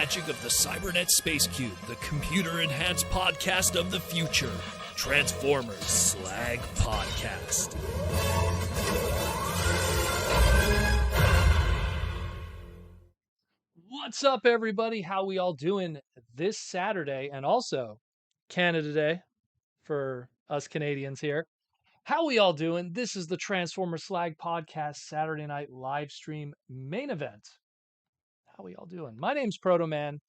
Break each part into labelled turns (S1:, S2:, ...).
S1: magic of the Cybernet Space Cube, the computer-enhanced podcast of the future. Transformers Slag Podcast.
S2: What's up, everybody? How we all doing this Saturday, and also Canada Day for us Canadians here? How we all doing? This is the Transformers Slag Podcast Saturday night live stream main event. How we all doing? My name's Proto Man.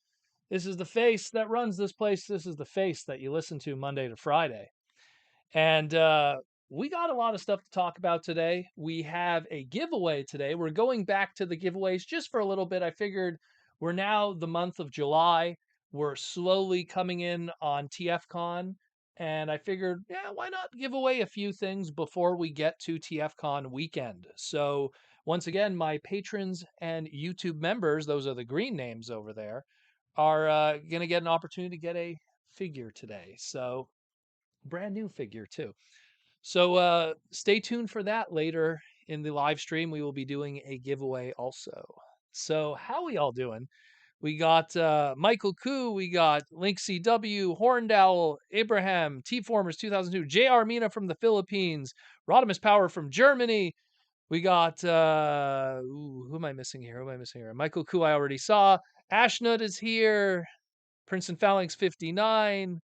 S2: This is the face that runs this place. This is the face that you listen to Monday to Friday. And we got a lot of stuff to talk about today. We have a giveaway today. We're going back to the giveaways just for a little bit. I figured we're now the month of July. We're slowly coming in on TFCon. And I figured, yeah, why not give away a few things before we get to TFCon weekend? So once again, my patrons and YouTube members, those are the green names over there, are going to get an opportunity to get a figure today. So brand new figure too. So stay tuned for that later in the live stream. We will be doing a giveaway also. So how we all doing? We got Michael Koo, we got Link CW, Horndowl, Abraham, T-Formers 2002, JR Mina from the Philippines, Rodimus Power from Germany. We got, who am I missing here? Michael Koo I already saw. Ashnut is here. Princeton Phalanx 59.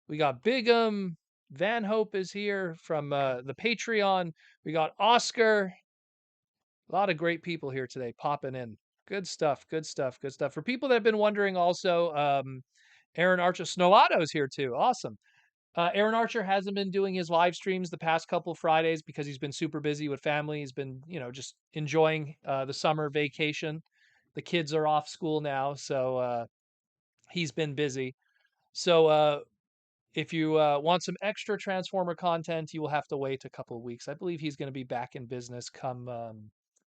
S2: We got Bigum. Van Hope is here from the Patreon. We got Oscar. A lot of great people here today popping in. Good stuff. For people that have been wondering also, Aaron Archer, Snowato's here too. Awesome. Aaron Archer hasn't been doing his live streams the past couple Fridays because he's been super busy with family. He's been, just enjoying the summer vacation. The kids are off school now, so he's been busy. So if you want some extra Transformer content, you will have to wait a couple of weeks. I believe he's going to be back in business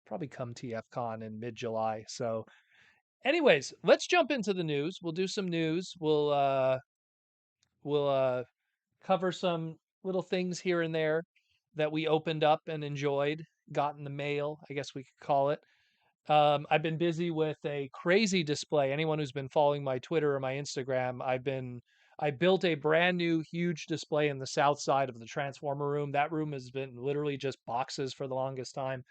S2: probably come TFCon in mid-July. So anyways, let's jump into the news. We'll do some news. We'll cover some little things here and there that we opened up and enjoyed, got in the mail, I guess we could call it. I've been busy with a crazy display. Anyone who's been following my Twitter or my Instagram, I built a brand new huge display in the south side of the Transformer room. That room has been literally just boxes for the longest time.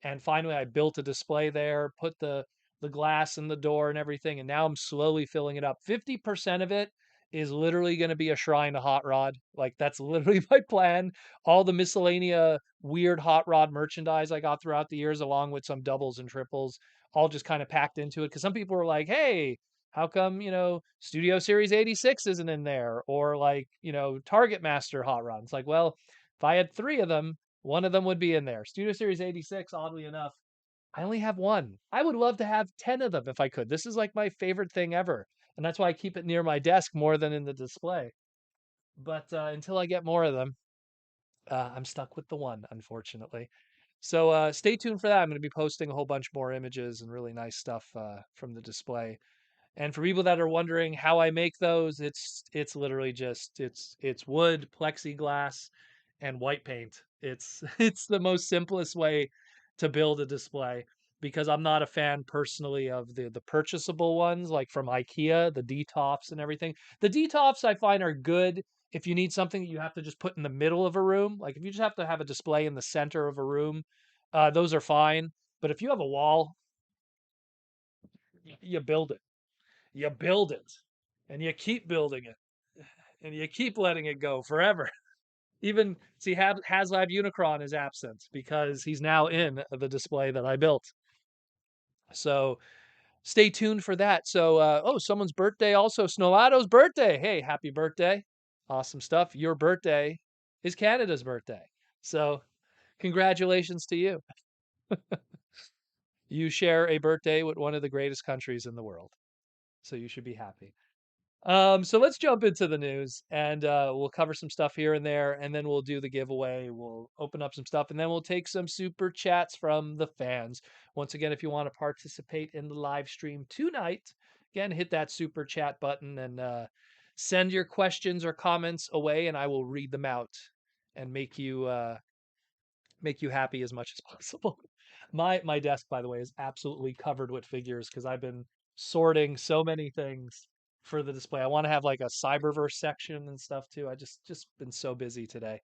S2: And finally I built a display there, put the glass in the door and everything, and now I'm slowly filling it up. 50% of it is literally going to be a shrine to Hot Rod. Like that's literally my plan. All the miscellanea weird Hot Rod merchandise I got throughout the years, along with some doubles and triples, all just kind of packed into it. Because some people were like, "Hey, how come Studio Series 86 isn't in there?" Or like Target Master Hot Rod. It's like, well, if I had 3 of them, one of them would be in there. Studio Series 86, oddly enough, I only have 1. I would love to have 10 of them if I could. This is like my favorite thing ever. And that's why I keep it near my desk more than in the display. But until I get more of them, I'm stuck with the 1, unfortunately. So stay tuned for that. I'm going to be posting a whole bunch more images and really nice stuff from the display. And for people that are wondering how I make those, it's literally just it's wood, plexiglass, and white paint. It's it's the most simplest way to build a display because I'm not a fan personally of the purchasable ones like from IKEA, the D-tops and everything. The D-tops I find are good if you need something that you have to just put in the middle of a room. Like if you just have to have a display in the center of a room, those are fine. But if you have a wall, you build it. You build it and you keep building it and you keep letting it go forever. Even see, HasLab Unicron is absent because he's now in the display that I built. So stay tuned for that. So, someone's birthday also. Snowato's birthday. Hey, happy birthday. Awesome stuff. Your birthday is Canada's birthday. So congratulations to you. You share a birthday with one of the greatest countries in the world. So you should be happy. So let's jump into the news and we'll cover some stuff here and there, and then we'll do the giveaway. We'll open up some stuff, and then we'll take some super chats from the fans. Once again, if you want to participate in the live stream tonight, again, hit that super chat button and send your questions or comments away, and I will read them out and make you happy as much as possible. My desk, by the way, is absolutely covered with figures because I've been sorting so many things for the display. I want to have like a Cyberverse section and stuff too. I just been so busy today.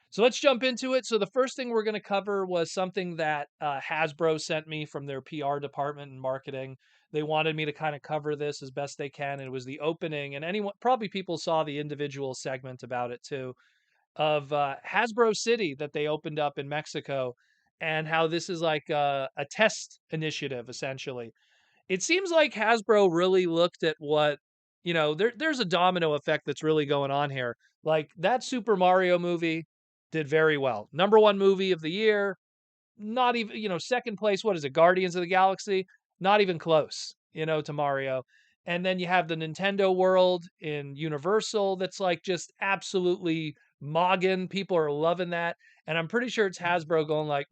S2: So let's jump into it. So the first thing we're going to cover was something that Hasbro sent me from their PR department and marketing. They wanted me to kind of cover this as best they can. And it was the opening, and anyone probably people saw the individual segment about it too, of Hasbro City that they opened up in Mexico, and how this is like a test initiative essentially. It seems like Hasbro really looked at what, there's a domino effect that's really going on here. Like that Super Mario movie did very well. Number one movie of the year, not even, second place, what is it, Guardians of the Galaxy? Not even close, to Mario. And then you have the Nintendo World in Universal that's like just absolutely mogging. People are loving that. And I'm pretty sure it's Hasbro going like,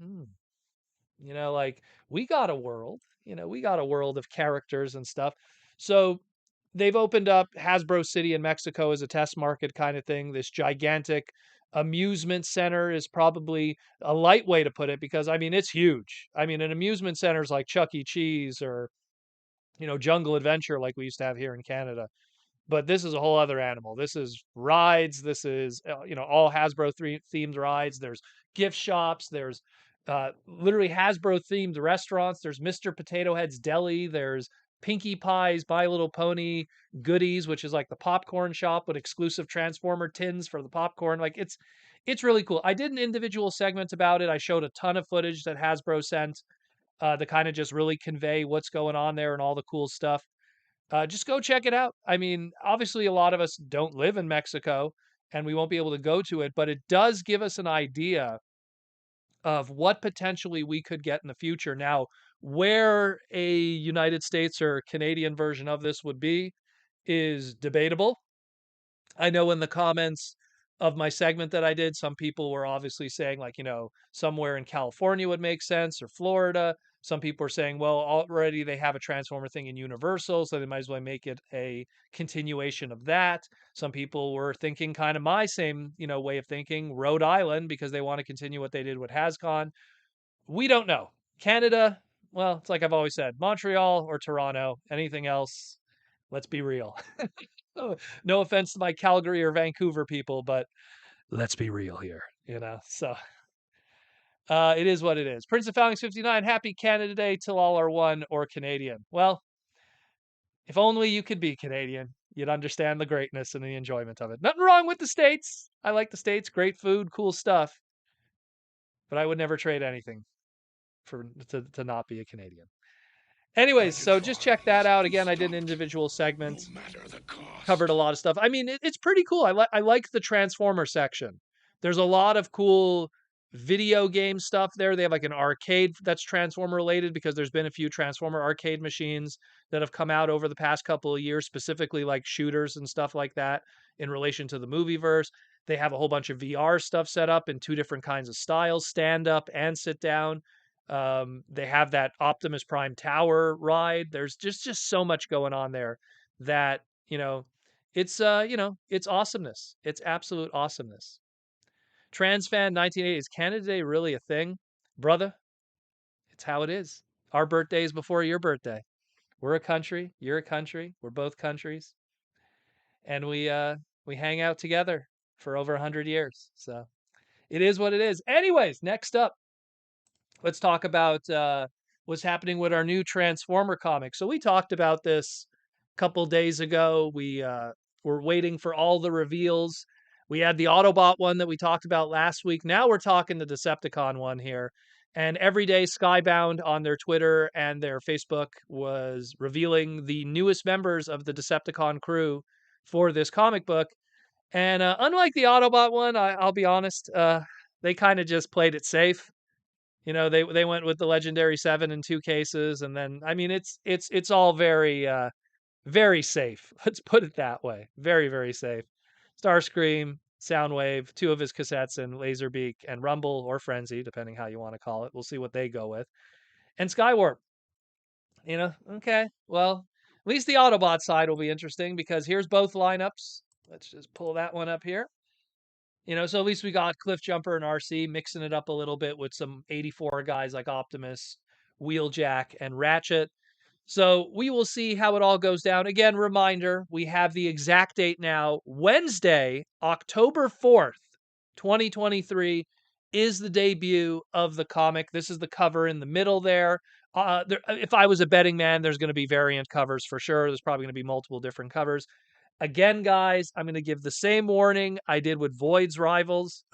S2: like we got a world, we got a world of characters and stuff. So they've opened up Hasbro City in Mexico as a test market kind of thing. This gigantic amusement center is probably a light way to put it because I mean it's huge. I mean an amusement center is like Chuck E. Cheese or Jungle Adventure like we used to have here in Canada, but this is a whole other animal. This is rides. This is all Hasbro themed rides. There's gift shops. There's literally Hasbro themed restaurants. There's Mr. Potato Head's Deli. There's Pinkie Pie's My Little Pony goodies, which is like the popcorn shop with exclusive Transformer tins for the popcorn. Like it's really cool. I did an individual segment about it. I showed a ton of footage that Hasbro sent to kind of just really convey what's going on there and all the cool stuff. Just go check it out. I mean, obviously, a lot of us don't live in Mexico and we won't be able to go to it, but it does give us an idea of what potentially we could get in the future. Now, where a United States or Canadian version of this would be is debatable. I know in the comments of my segment that I did, some people were obviously saying, like, somewhere in California would make sense or Florida. Some people are saying, well, already they have a Transformer thing in Universal, so they might as well make it a continuation of that. Some people were thinking kind of my same, way of thinking, Rhode Island, because they want to continue what they did with HasCon. We don't know. Canada, well, it's like I've always said, Montreal or Toronto, anything else, let's be real. No offense to my Calgary or Vancouver people, but let's be real here, So it is what it is. Prince of Foundings 59, happy Canada Day till all are one or Canadian. Well, if only you could be Canadian, you'd understand the greatness and the enjoyment of it. Nothing wrong with the States. I like the States, great food, cool stuff. But I would never trade anything to not be a Canadian. Anyways, so just check that out. Again, I did an individual segment, covered a lot of stuff. I mean, it's pretty cool. I like the Transformer section. There's a lot of cool video game stuff there. They have like an arcade that's Transformer related because there's been a few Transformer arcade machines that have come out over the past couple of years, specifically like shooters and stuff like that in relation to the movie verse. They have a whole bunch of VR stuff set up in two different kinds of styles, stand up and sit down. They have that Optimus Prime Tower ride. There's just so much going on there that, it's awesomeness. It's absolute awesomeness. TransFan 1980, is Canada Day really a thing? Brother, it's how it is. Our birthday is before your birthday. We're a country, you're a country, we're both countries. And we hang out together for over 100 years. So it is what it is. Anyways, next up, let's talk about what's happening with our new Transformer comic. So we talked about this a couple days ago. We were waiting for all the reveals. We had the Autobot one that we talked about last week. Now we're talking the Decepticon one here. And every day, Skybound on their Twitter and their Facebook was revealing the newest members of the Decepticon crew for this comic book. And unlike the Autobot one, I'll be honest, they kind of just played it safe. They went with the Legendary Seven in two cases, and then I mean it's all very very safe. Let's put it that way. Very very safe. Starscream, Soundwave, two of his cassettes, and Laserbeak and Rumble or Frenzy, depending how you want to call it. We'll see what they go with. And Skywarp. Okay. Well, at least the Autobot side will be interesting because here's both lineups. Let's just pull that one up here. So at least we got Cliff Jumper and RC mixing it up a little bit with some 84 guys like Optimus, Wheeljack, and Ratchet. So we will see how it all goes down. Again, reminder, we have the exact date now. Wednesday, October 4th, 2023 is the debut of the comic. This is the cover in the middle there. If I was a betting man, there's going to be variant covers for sure. There's probably going to be multiple different covers. Again, guys, I'm going to give the same warning I did with Void Rivals,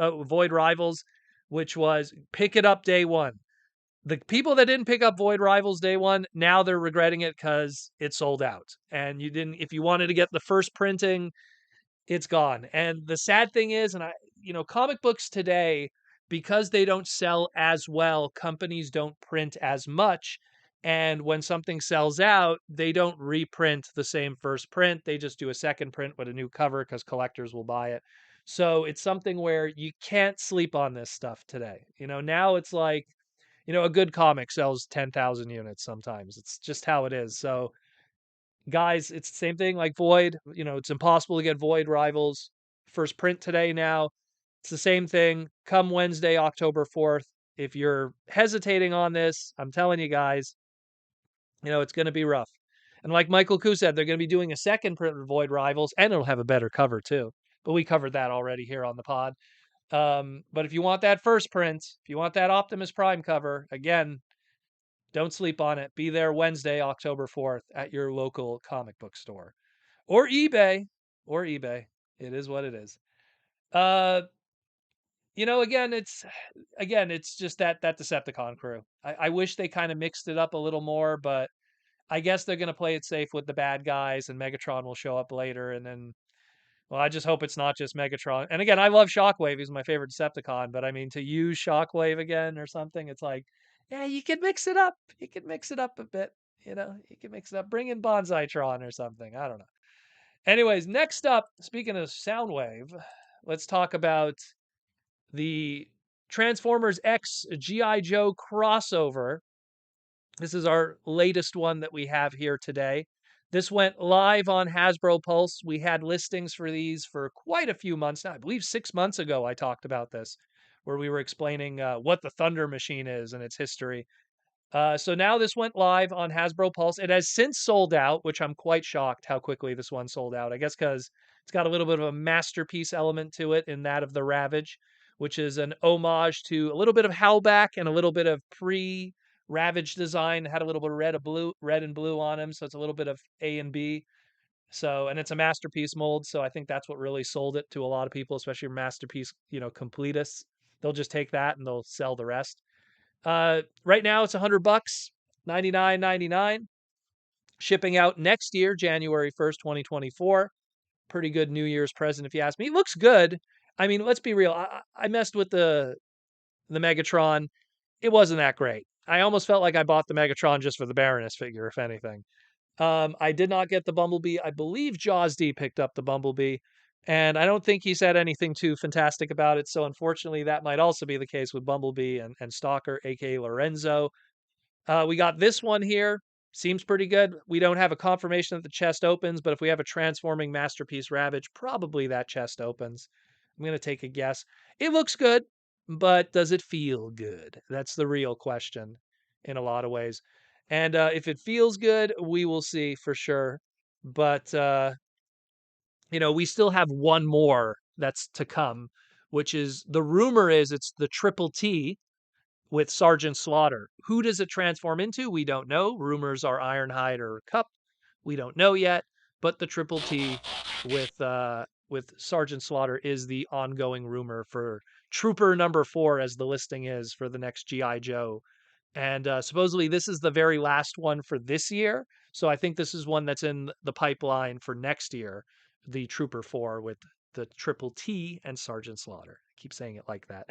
S2: which was pick it up day one. The people that didn't pick up Void Rivals day one, now they're regretting it because it sold out. And you didn't, if you wanted to get the first printing, it's gone. And the sad thing is, comic books today, because they don't sell as well, companies don't print as much. And when something sells out, they don't reprint the same first print. They just do a second print with a new cover because collectors will buy it. So it's something where you can't sleep on this stuff today. Now it's like, a good comic sells 10,000 units sometimes. It's just how it is. So, guys, it's the same thing like Void. It's impossible to get Void Rivals first print today now. It's the same thing come Wednesday, October 4th. If you're hesitating on this, I'm telling you guys, it's going to be rough. And like Michael Koo said, they're going to be doing a second print of Void Rivals, and it'll have a better cover too. But we covered that already here on the pod. But if you want that first print, if you want that Optimus Prime cover, again, don't sleep on it. Be there Wednesday, October 4th at your local comic book store or eBay It is what it is. Uh, again, it's just that Decepticon crew. I wish they kind of mixed it up a little more, but I guess they're gonna play it safe with the bad guys, and Megatron will show up later, and then well, I just hope it's not just Megatron. And again, I love Shockwave. He's my favorite Decepticon. But I mean, to use Shockwave again or something, it's like, yeah, you can mix it up. You can mix it up a bit. You can mix it up. Bring in Bonsai-tron or something. I don't know. Anyways, next up, speaking of Soundwave, let's talk about the Transformers X G.I. Joe crossover. This is our latest one that we have here today. This went live on Hasbro Pulse. We had listings for these for quite a few months now. I believe 6 months ago I talked about this, where we were explaining what the Thunder Machine is and its history. So now this went live on Hasbro Pulse. It has since sold out, which I'm quite shocked how quickly this one sold out. I guess because it's got a little bit of a masterpiece element to it in that of the Ravage, which is an homage to a little bit of Howlback and a little bit of Ravage design. It had a little bit of red and blue on him, so it's a little bit of A and B. So, and it's a masterpiece mold, so I think that's what really sold it to a lot of people, especially masterpiece, completists. They'll just take that and they'll sell the rest. Right now it's $100, 99.99. Shipping out next year, January 1st, 2024. Pretty good New Year's present, if you ask me. It looks good. I mean, let's be real. I messed with the Megatron. It wasn't that great. I almost felt like I bought the Megatron just for the Baroness figure, if anything. I did not get the Bumblebee. I believe Jaws D picked up the Bumblebee, and I don't think he said anything too fantastic about it. So unfortunately, that might also be the case with Bumblebee and Stalker, aka Lorenzo. We got this one here. Seems pretty good. We don't have a confirmation that the chest opens, but if we have a transforming masterpiece Ravage, probably that chest opens. I'm going to take a guess. It looks good, but does it feel good? That's the real question in a lot of ways. And if it feels good, we will see for sure. But, we still have one more that's to come, which is the rumor is it's the Triple T with Sergeant Slaughter. Who does it transform into? We don't know. Rumors are Ironhide or Cup. We don't know yet. But the Triple T with Sergeant Slaughter is the ongoing rumor for Trooper number 4, as the listing is for the next GI Joe. And supposedly this is the very last one for this year. So I think this is one that's in the pipeline for next year. The Trooper 4 with the Triple T and Sergeant Slaughter. I keep saying it like that.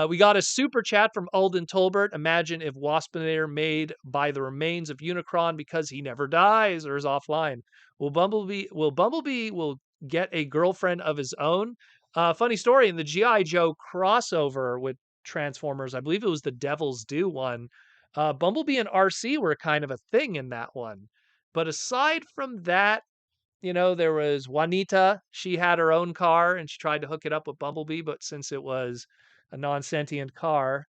S2: We got a super chat from Alden Tolbert. Imagine if Waspinator made by the remains of Unicron because he never dies or is offline. Will Bumblebee will get a girlfriend of his own? Funny story, in the G.I. Joe crossover with Transformers, I believe it was the Devil's Due one, Bumblebee and RC were kind of a thing in that one. But aside from that, there was Juanita. She had her own car and she tried to hook it up with Bumblebee, but since it was a non-sentient car,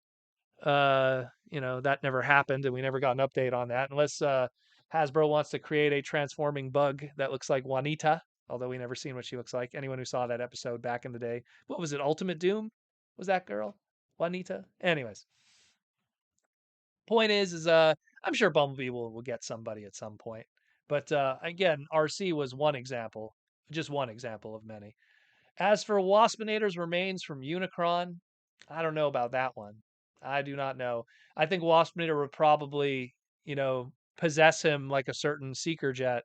S2: That never happened, and we never got an update on that, unless Hasbro wants to create a transforming bug that looks like Juanita, although we never seen what she looks like. Anyone who saw that episode back in the day, what was it, Ultimate Doom? Was that girl? Juanita? Anyways, point is I'm sure Bumblebee will get somebody at some point. But again, RC was one example, just one example of many. As for Waspinator's remains from Unicron, I don't know about that one. I do not know. I think Waspinator would probably, possess him like a certain seeker jet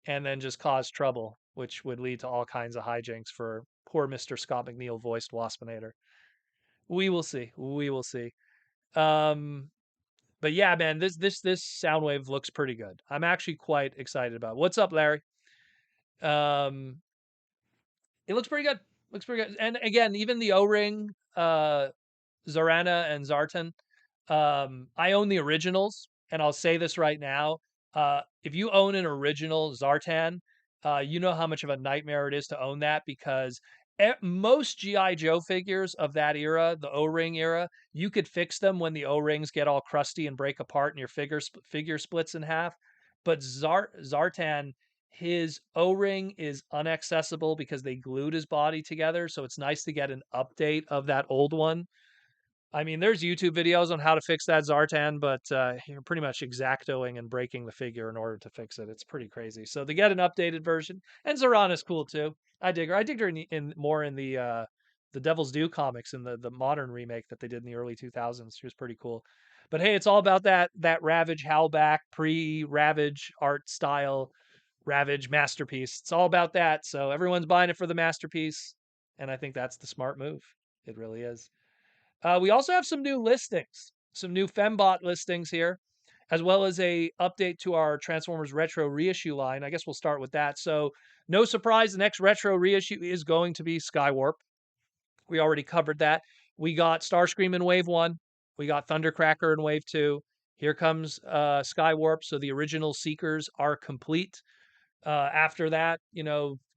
S2: and then just cause trouble, which would lead to all kinds of hijinks for poor Mr. Scott McNeil voiced Waspinator. We will see. We will see. Um, but yeah, man, this Soundwave looks pretty good. I'm actually quite excited about it. What's up, Larry? Um, it looks pretty good. Looks pretty good. And again, even the O-ring, Zarana and Zartan. I own the originals, and I'll say this right now. If you own an original Zartan, you know how much of a nightmare it is to own that because most GI Joe figures of that era, the O-ring era, you could fix them when the O-rings get all crusty and break apart and your figure splits in half. But Zartan, his O-ring is inaccessible because they glued his body together. So it's nice to get an update of that old one. I mean, there's YouTube videos on how to fix that Zartan, but you're pretty much exactoing and breaking the figure in order to fix it. It's pretty crazy. So to get an updated version, and Zarana's cool too. I dig her. I dig her in more in the Devil's Due comics in the modern remake that they did in the early 2000s. She was pretty cool. But hey, it's all about that Ravage Howlback pre-Ravage art style Ravage masterpiece. It's all about that. So everyone's buying it for the masterpiece, and I think that's the smart move. It really is. We also have some new listings, some new Fembot listings here, as well as a update to our Transformers Retro reissue line. I guess we'll start with that. So, no surprise, the next retro reissue is going to be Skywarp. We already covered that. We got Starscream in Wave 1. We got Thundercracker in Wave 2. Here comes Skywarp. So the original Seekers are complete. After that,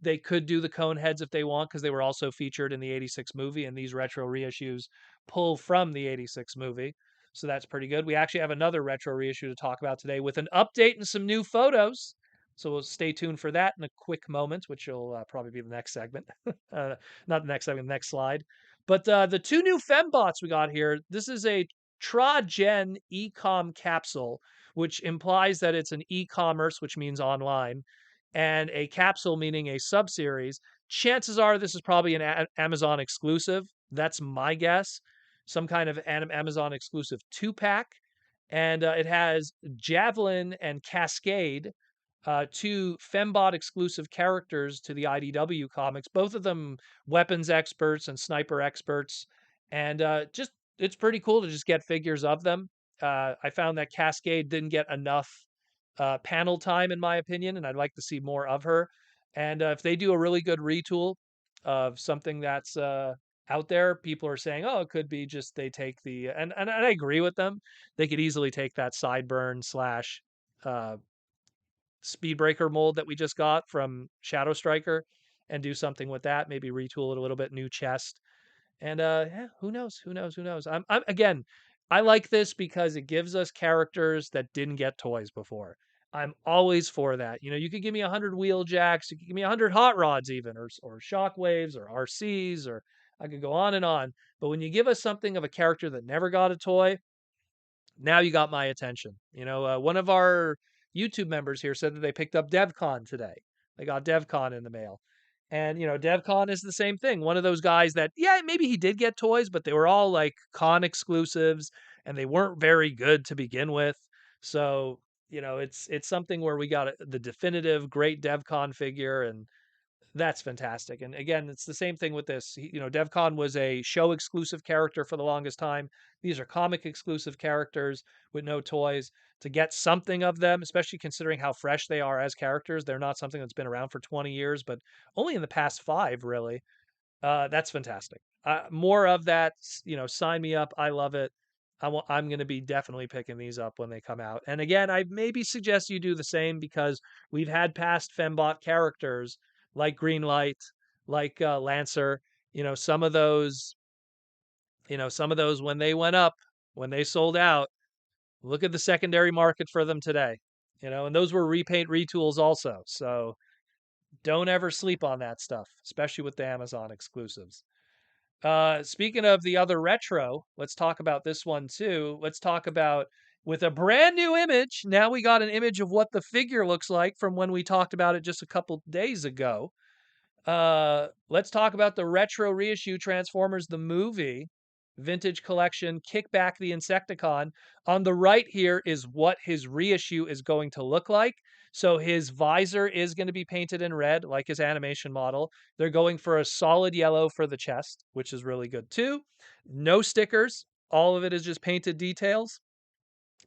S2: they could do the cone heads if they want because they were also featured in the 86 movie, and these retro reissues pull from the 86 movie. So that's pretty good. We actually have another retro reissue to talk about today with an update and some new photos. So we'll stay tuned for that in a quick moment, which will probably be the next segment. Not the next segment, the next slide. But the two new Fembots we got here, this is a Tra-Gen Ecom capsule, which implies that it's an e-commerce, which means online, and a capsule meaning a subseries. Chances are this is probably an Amazon exclusive. That's my guess. Some kind of Amazon exclusive 2-pack. And it has Javelin and Cascade, two Fembot exclusive characters to the IDW comics, both of them weapons experts and sniper experts. And just it's pretty cool to just get figures of them. I found that Cascade didn't get enough panel time, in my opinion, and I'd like to see more of her. And if they do a really good retool of something that's out there, people are saying, "Oh, it could be just they take the," and I agree with them. They could easily take that sideburn slash uh, Speedbreaker mold that we just got from Shadow Striker and do something with that. Maybe retool it a little bit, new chest, and yeah, who knows? Who knows? Who knows? I'm again, I like this because it gives us characters that didn't get toys before. I'm always for that. You could give me 100 Wheeljacks, you could give me 100 Hot Rods, even, or Shockwaves, or RCs, or I could go on and on. But when you give us something of a character that never got a toy, now you got my attention. One of our YouTube members here said that they picked up DevCon today. They got DevCon in the mail. And, DevCon is the same thing. One of those guys that, yeah, maybe he did get toys, but they were all like con exclusives and they weren't very good to begin with. So, it's something where we got the definitive great DevCon figure, and that's fantastic. And again, it's the same thing with this. DevCon was a show exclusive character for the longest time. These are comic exclusive characters with no toys. To get something of them, especially considering how fresh they are as characters, they're not something that's been around for 20 years, but only in the past 5, really. That's fantastic. More of that, sign me up. I love it. I'm going to be definitely picking these up when they come out. And again, I maybe suggest you do the same because we've had past Fembot characters like Greenlight, like Lancer. Some of those when they went up, when they sold out, look at the secondary market for them today. And those were repaint retools also. So don't ever sleep on that stuff, especially with the Amazon exclusives. Speaking of the other retro, let's talk about this one too. Let's talk about with a brand new image. Now we got an image of what the figure looks like from when we talked about it just a couple days ago. Let's talk about the retro reissue Transformers the movie vintage collection Kick Back the Insecticon. On the right here is what his reissue is going to look like. So his visor is going to be painted in red like his animation model. They're going for a solid yellow for the chest, which is really good too. No stickers. All of it is just painted details.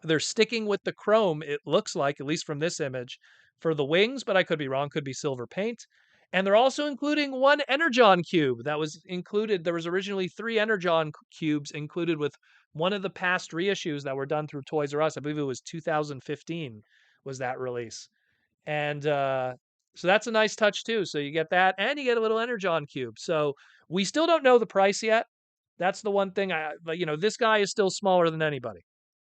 S2: They're sticking with the chrome, it looks like, at least from this image, for the wings, but I could be wrong, could be silver paint. And they're also including one Energon cube that was included. There was originally 3 Energon cubes included with one of the past reissues that were done through Toys R Us. I believe it was 2015 was that release. And so that's a nice touch too. So you get that and you get a little Energon cube. So we still don't know the price yet. That's the one thing this guy is still smaller than anybody.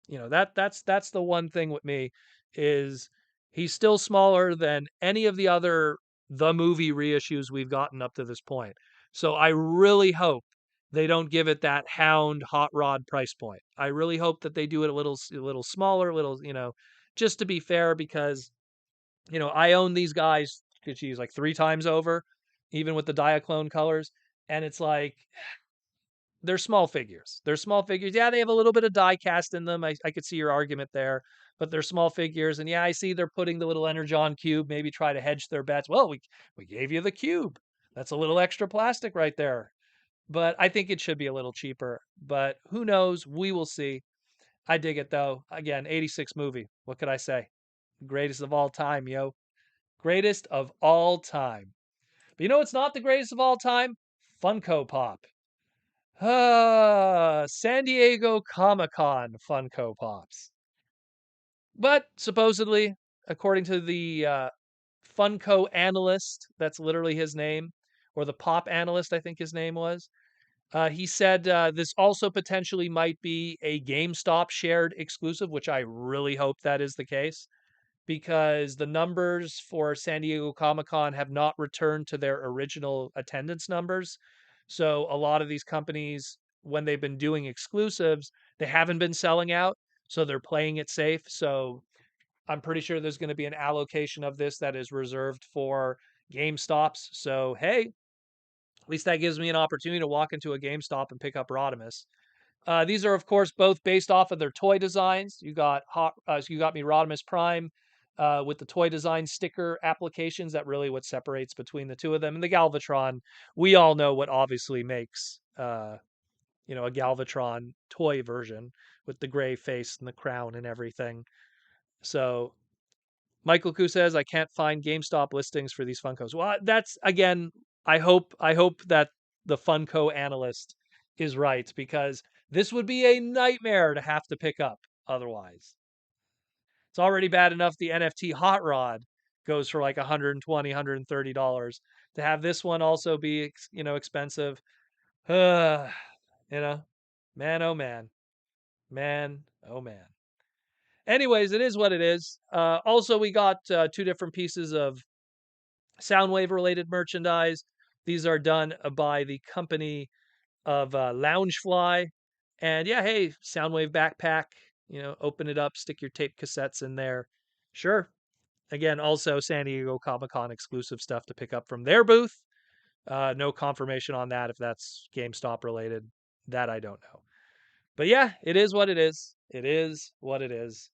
S2: That's the one thing with me is he's still smaller than any of the other the movie reissues we've gotten up to this point. So I really hope they don't give it that Hound Hot Rod price point. I really hope that they do it a little smaller, just to be fair because I own these guys, geez, like 3 times over, even with the Diaclone colors, and it's like they're small figures. They're small figures. Yeah, they have a little bit of die cast in them. I could see your argument there, but they're small figures. And yeah, I see they're putting the little Energon cube, maybe try to hedge their bets. Well, we gave you the cube. That's a little extra plastic right there. But I think it should be a little cheaper. But who knows? We will see. I dig it though. Again, 86 movie. What could I say? Greatest of all time, yo. Greatest of all time. But it's not the greatest of all time? Funko Pop. San Diego Comic-Con Funko Pops. But supposedly, according to the Funko analyst, that's literally his name, or the pop analyst, I think his name was, he said this also potentially might be a GameStop shared exclusive, which I really hope that is the case, because the numbers for San Diego Comic-Con have not returned to their original attendance numbers. So a lot of these companies, when they've been doing exclusives, they haven't been selling out. So they're playing it safe. So I'm pretty sure there's going to be an allocation of this that is reserved for GameStops. So, hey, at least that gives me an opportunity to walk into a GameStop and pick up Rodimus. These are, of course, both based off of their toy designs. You got you got me Rodimus Prime with the toy design sticker applications. That really what separates between the two of them. And the Galvatron, we all know what obviously makes a Galvatron toy version with the gray face and the crown and everything. So Michael Koo says I can't find GameStop listings for these Funkos. Well, that's again. I hope that the Funko analyst is right because this would be a nightmare to have to pick up otherwise. It's already bad enough the NFT Hot Rod goes for like $120, $130. To have this one also be, expensive. Uh, man, oh man. Man, oh man. Anyways, it is what it is. Also, we got 2 different pieces of Soundwave related merchandise. These are done by the company of Loungefly. And yeah, hey, Soundwave backpack, open it up, stick your tape cassettes in there. Sure. Again, also San Diego Comic Con exclusive stuff to pick up from their booth. No confirmation on that if that's GameStop related. That I don't know. But yeah, it is what it is. It is what it is.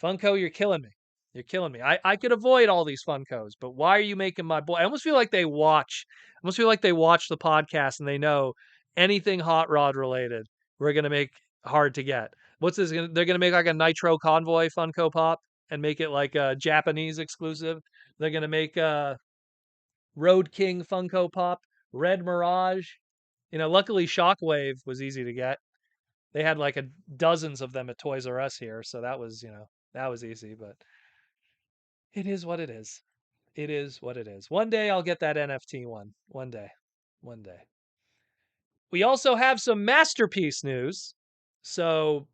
S2: Funko, you're killing me. You're killing me. I could avoid all these Funkos, but why are you making my boy? I almost feel like they watch. I almost feel like they watch the podcast and they know anything hot rod related. We're gonna make hard to get. What's this? They're gonna make like a Nitro Convoy Funko Pop and make it like a Japanese exclusive. They're gonna make a Road King Funko Pop, Red Mirage. Luckily Shockwave was easy to get. They had like dozens of them at Toys R Us here, so that was that was easy. But it is what it is. It is what it is. One day I'll get that NFT one. One day. One day. We also have some masterpiece news. So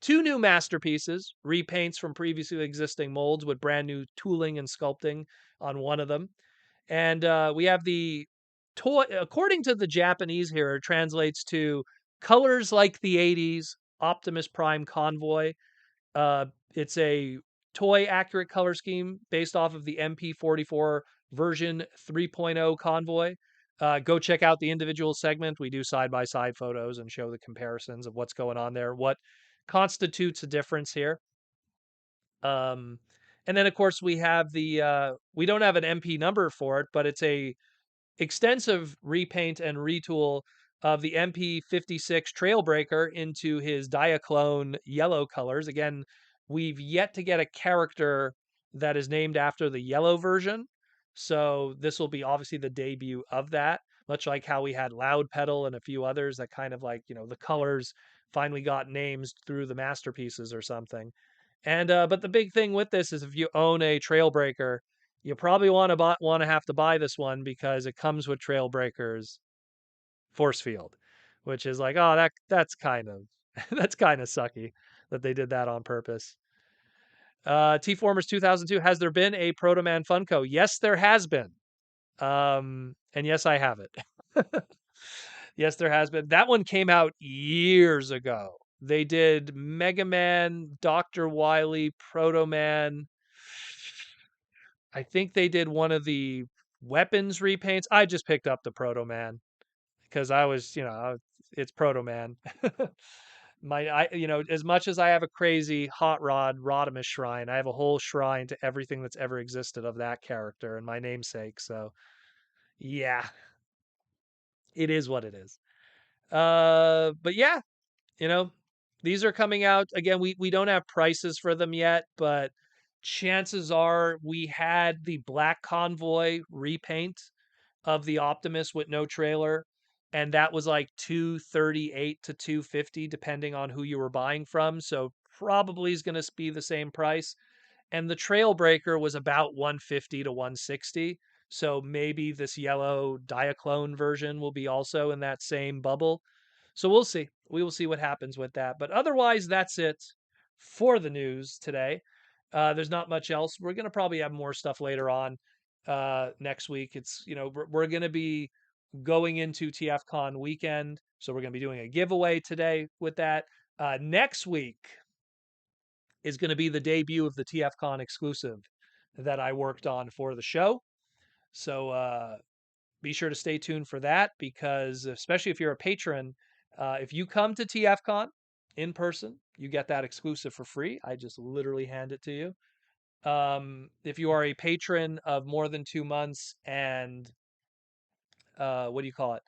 S2: 2 new masterpieces, repaints from previously existing molds with brand new tooling and sculpting on one of them. And we have the toy, according to the Japanese here, it translates to colors like the 80s Optimus Prime Convoy. It's a toy accurate color scheme based off of the MP44 version 3.0 Convoy. Go check out the individual segment. We do side by side photos and show the comparisons of what's going on there, what constitutes a difference here. Um, and then, of course, we have we don't have an MP number for it, but it's a extensive repaint and retool of the MP56 Trailbreaker into his Diaclone yellow colors. Again, we've yet to get a character that is named after the yellow version. So this will be obviously the debut of that, much like how we had Loud Pedal and a few others that kind of like, the colors finally got names through the masterpieces or something. And but the big thing with this is if you own a Trailbreaker, you probably want to have to buy this one because it comes with Trailbreaker's force field, which is like, oh, that's kind of that's kind of sucky that they did that on purpose. T-Formers 2002, has there been a Proto Man Funko? Yes, there has been. And yes, I have it. Yes, there has been. That one came out years ago. They did Mega Man, Dr. Wily, Proto Man. I think they did one of the weapons repaints. I just picked up the Proto Man because I was, it's Proto Man. As much as I have a crazy Hot Rod Rodimus shrine, I have a whole shrine to everything that's ever existed of that character and my namesake. So, yeah, it is what it is. But yeah, you know, these are coming out again. We don't have prices for them yet, but chances are we had the Black Convoy repaint of the Optimus with no trailer, and that was like 238 to 250 depending on who you were buying from. So probably is going to be the same price. And the Trailbreaker was about 150 to 160. So maybe this yellow Diaclone version will be also in that same bubble. So we'll see. We will see what happens with that. But otherwise, that's it for the news today. There's not much else. We're going to probably have more stuff later on next week. It's, we're going to be going into TFCon weekend. So we're going to be doing a giveaway today with that. Next week is going to be the debut of the TFCon exclusive that I worked on for the show. So be sure to stay tuned for that because, especially if you're a patron, if you come to TFCon in person, you get that exclusive for free. I just literally hand it to you. If you are a patron of more than 2 months and what do you call it?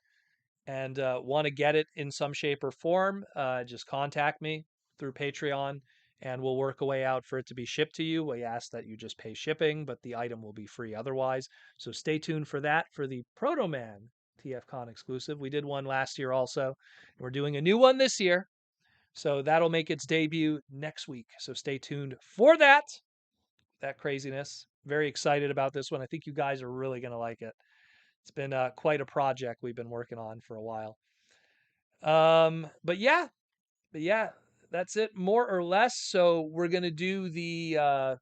S2: And want to get it in some shape or form, just contact me through Patreon and we'll work a way out for it to be shipped to you. We ask that you just pay shipping, but the item will be free otherwise. So stay tuned for that for the Proto Man TFCon exclusive. We did one last year also. We're doing a new one this year. So that'll make its debut next week. So stay tuned for that craziness. Very excited about this one. I think you guys are really going to like it. It's been quite a project we've been working on for a while. But yeah, that's it more or less. So we're gonna do the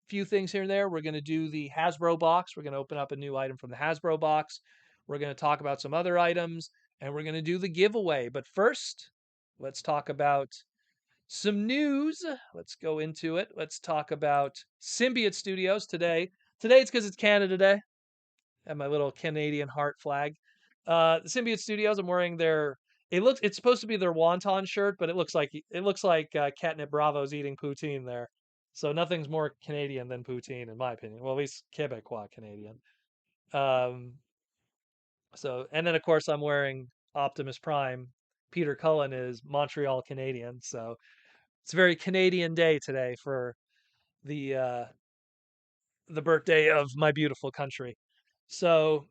S2: few things here and there. We're gonna do the Hasbro box. We're gonna open up a new item from the Hasbro box. We're gonna talk about some other items, and we're gonna do the giveaway. But first, let's talk about some news. Let's go into it. Let's talk about Symbiote Studios today. Today it's because it's Canada Day. I have my little Canadian heart flag. The Symbiote Studios. I'm wearing their. It's supposed to be their wonton shirt, but it looks like Catnip Bravo's eating poutine there. So nothing's more Canadian than poutine, in my opinion. Well, at least Quebecois Canadian. Um, and then of course I'm wearing Optimus Prime. Peter Cullen is Montreal Canadian, so it's a very Canadian day today for the uh, the birthday of my beautiful country. So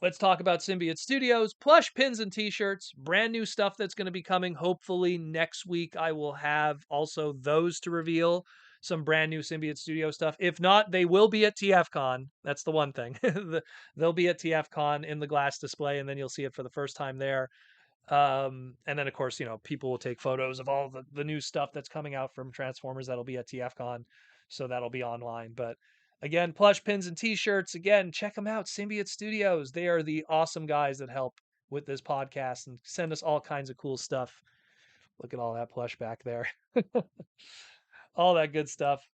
S2: let's talk about Symbiote Studios, plush pins and t-shirts, brand new stuff that's going to be coming. Hopefully next week I will have also those to reveal, some brand new Symbiote Studio stuff. If not, they will be at TFCon. That's the one thing. They'll be at TFCon in the glass display and then you'll see it for the first time there. And then of course, people will take photos of all the new stuff that's coming out from Transformers that'll be at TFCon. So that'll be online. But again, plush pins and t-shirts, again, check them out. Symbiote Studios. They are the awesome guys that help with this podcast and send us all kinds of cool stuff. Look at all that plush back there. All that good stuff.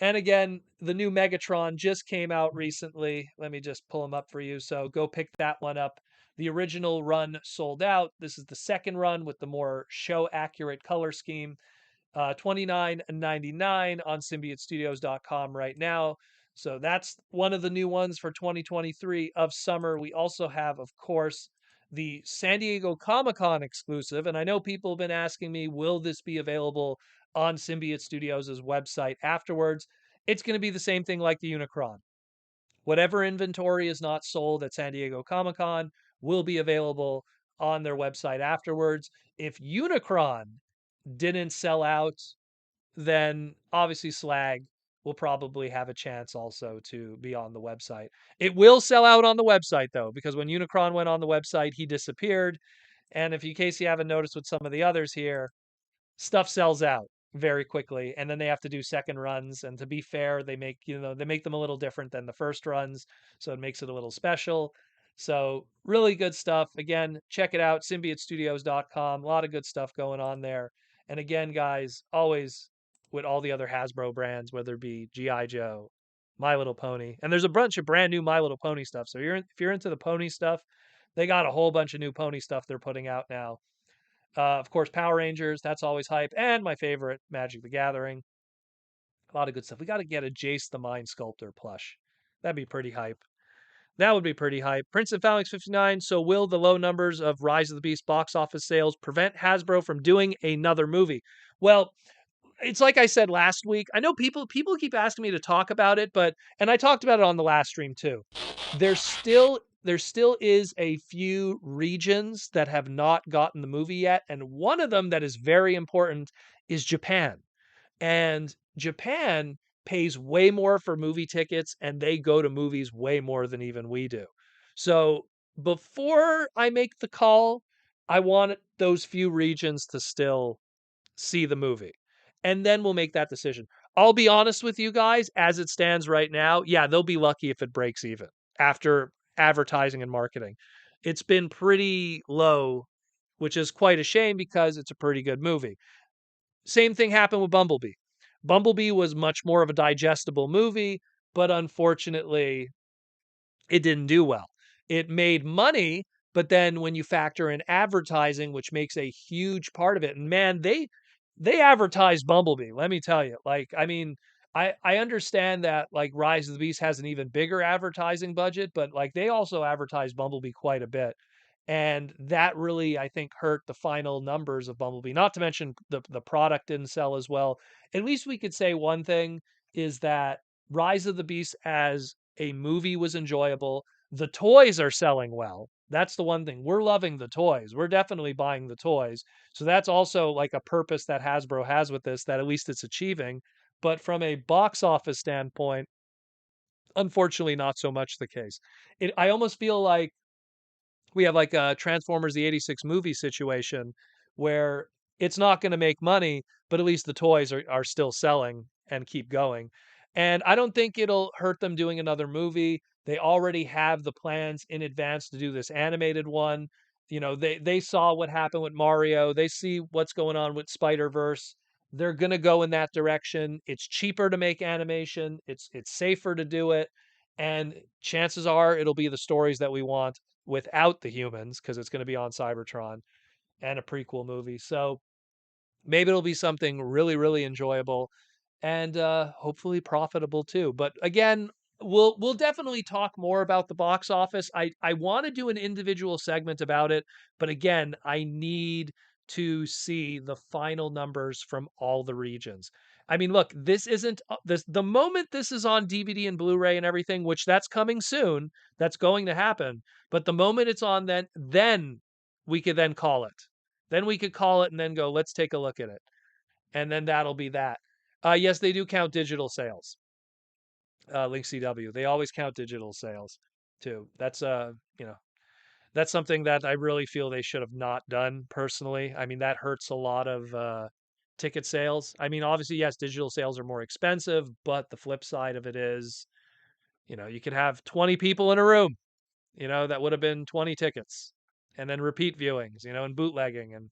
S2: And again, the new Megatron just came out recently. Let me just pull them up for you. So go pick that one up. The original run sold out. This is the second run with the more show accurate color scheme. $29.99 on symbiotestudios.com right now. So that's one of the new ones for 2023 of summer. We also have, of course, the San Diego Comic-Con exclusive. And I know people have been asking me, will this be available on Symbiote Studios' website afterwards? It's going to be the same thing like the Unicron. Whatever inventory is not sold at San Diego Comic-Con will be available on their website afterwards. If Unicron didn't sell out, then obviously Slag will probably have a chance also to be on the website. It will sell out on the website though, because when Unicron went on the website, he disappeared. And if in case you haven't noticed with some of the others here, stuff sells out very quickly, and then they have to do second runs. And to be fair, they make them a little different than the first runs, so it makes it a little special. So really good stuff. Again, check it out, symbiotestudios.com. A lot of good stuff going on there. And again, guys, always with all the other Hasbro brands, whether it be GI Joe, My Little Pony, and there's a bunch of brand new My Little Pony stuff. So if you're into the pony stuff, they got a whole bunch of new pony stuff they're putting out now. Of course, Power Rangers, that's always hype. And my favorite, Magic the Gathering. A lot of good stuff. We got to get a Jace the Mind Sculptor plush. That'd be pretty hype. That would be pretty hype. Prince and Phalanx 59. So, will the low numbers of Rise of the Beast box office sales prevent Hasbro from doing another movie? Well, it's like I said last week. I know people keep asking me to talk about it, and I talked about it on the last stream too. There still is a few regions that have not gotten the movie yet, and one of them that is very important is Japan. And Japan pays way more for movie tickets, and they go to movies way more than even we do. So before I make the call, I want those few regions to still see the movie. And then we'll make that decision. I'll be honest with you guys, as it stands right now, yeah, they'll be lucky if it breaks even after advertising and marketing. It's been pretty low, which is quite a shame because it's a pretty good movie. Same thing happened with Bumblebee. Bumblebee was much more of a digestible movie, but unfortunately, it didn't do well. It made money, but then when you factor in advertising, which makes a huge part of it, and man, they advertise Bumblebee, let me tell you. Like, I mean, I understand that like Rise of the Beast has an even bigger advertising budget, but like they also advertise Bumblebee quite a bit. And that really, I think, hurt the final numbers of Bumblebee. Not to mention the product didn't sell as well. At least we could say one thing is that Rise of the Beast as a movie was enjoyable. The toys are selling well. That's the one thing. We're loving the toys. We're definitely buying the toys. So that's also like a purpose that Hasbro has with this that at least it's achieving. But from a box office standpoint, unfortunately, not so much the case. I almost feel like we have like a Transformers the 86 movie situation where it's not going to make money, but at least the toys are still selling and keep going. And I don't think it'll hurt them doing another movie. They already have the plans in advance to do this animated one. They saw what happened with Mario. They see what's going on with Spider-Verse. They're going to go in that direction. It's cheaper to make animation. It's safer to do it. And chances are it'll be the stories that we want without the humans because it's going to be on Cybertron and a prequel movie. So maybe it'll be something really, really enjoyable and hopefully profitable too. But again, we'll definitely talk more about the box office. I want to do an individual segment about it, but again, I need to see the final numbers from all the regions. I mean, look, this isn't this the moment this is on DVD and Blu-ray and everything, which that's coming soon, that's going to happen. But the moment it's on, then we could then call it. Then we could call it and then go, let's take a look at it. And then that'll be that. Yes, they do count digital sales. Link CW. They always count digital sales too. That's you know, That's something that I really feel they should have not done personally. I mean, that hurts a lot of ticket sales. I mean, obviously, yes, digital sales are more expensive, but the flip side of it is, you could have 20 people in a room, that would have been 20 tickets and then repeat viewings, and bootlegging. And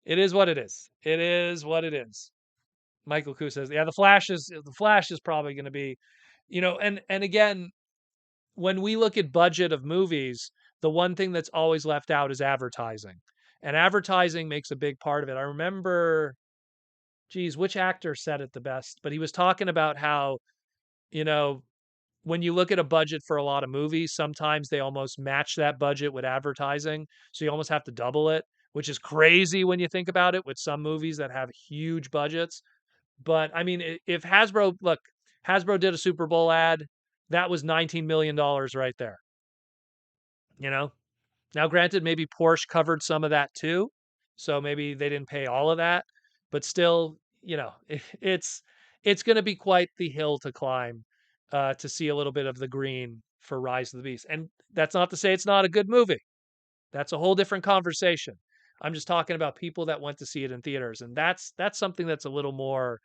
S2: it is what it is. It is what it is. Michael Koo says, yeah, the Flash is probably going to be, and again, when we look at budget of movies, the one thing that's always left out is advertising. And advertising makes a big part of it. I remember, geez, which actor said it the best, but he was talking about how, you know, when you look at a budget for a lot of movies, sometimes they almost match that budget with advertising. So you almost have to double it, which is crazy when you think about it with some movies that have huge budgets. But I mean, if Hasbro did a Super Bowl ad, that was $19 million right there. You know, now granted, maybe Porsche covered some of that too, so maybe they didn't pay all of that, but still, it's going to be quite the hill to climb to see a little bit of the green for Rise of the Beast. And that's not to say it's not a good movie. That's a whole different conversation. I'm just talking about people that went to see it in theaters, and that's something that's a little more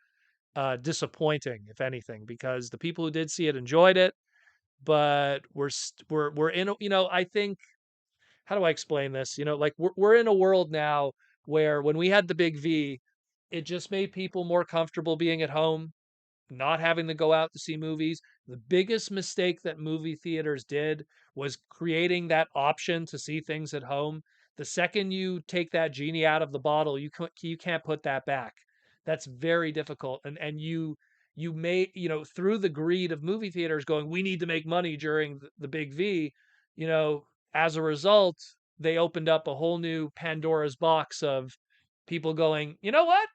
S2: disappointing, if anything, because the people who did see it enjoyed it, but we're in I think, how do I explain this? Like we're in a world now where when we had the big V, it just made people more comfortable being at home, not having to go out to see movies. The biggest mistake that movie theaters did was creating that option to see things at home. The second you take that genie out of the bottle, you can't put that back. That's very difficult, and you may, through the greed of movie theaters going, we need to make money during the big V, you know, as a result, they opened up a whole new Pandora's box of people going, you know what?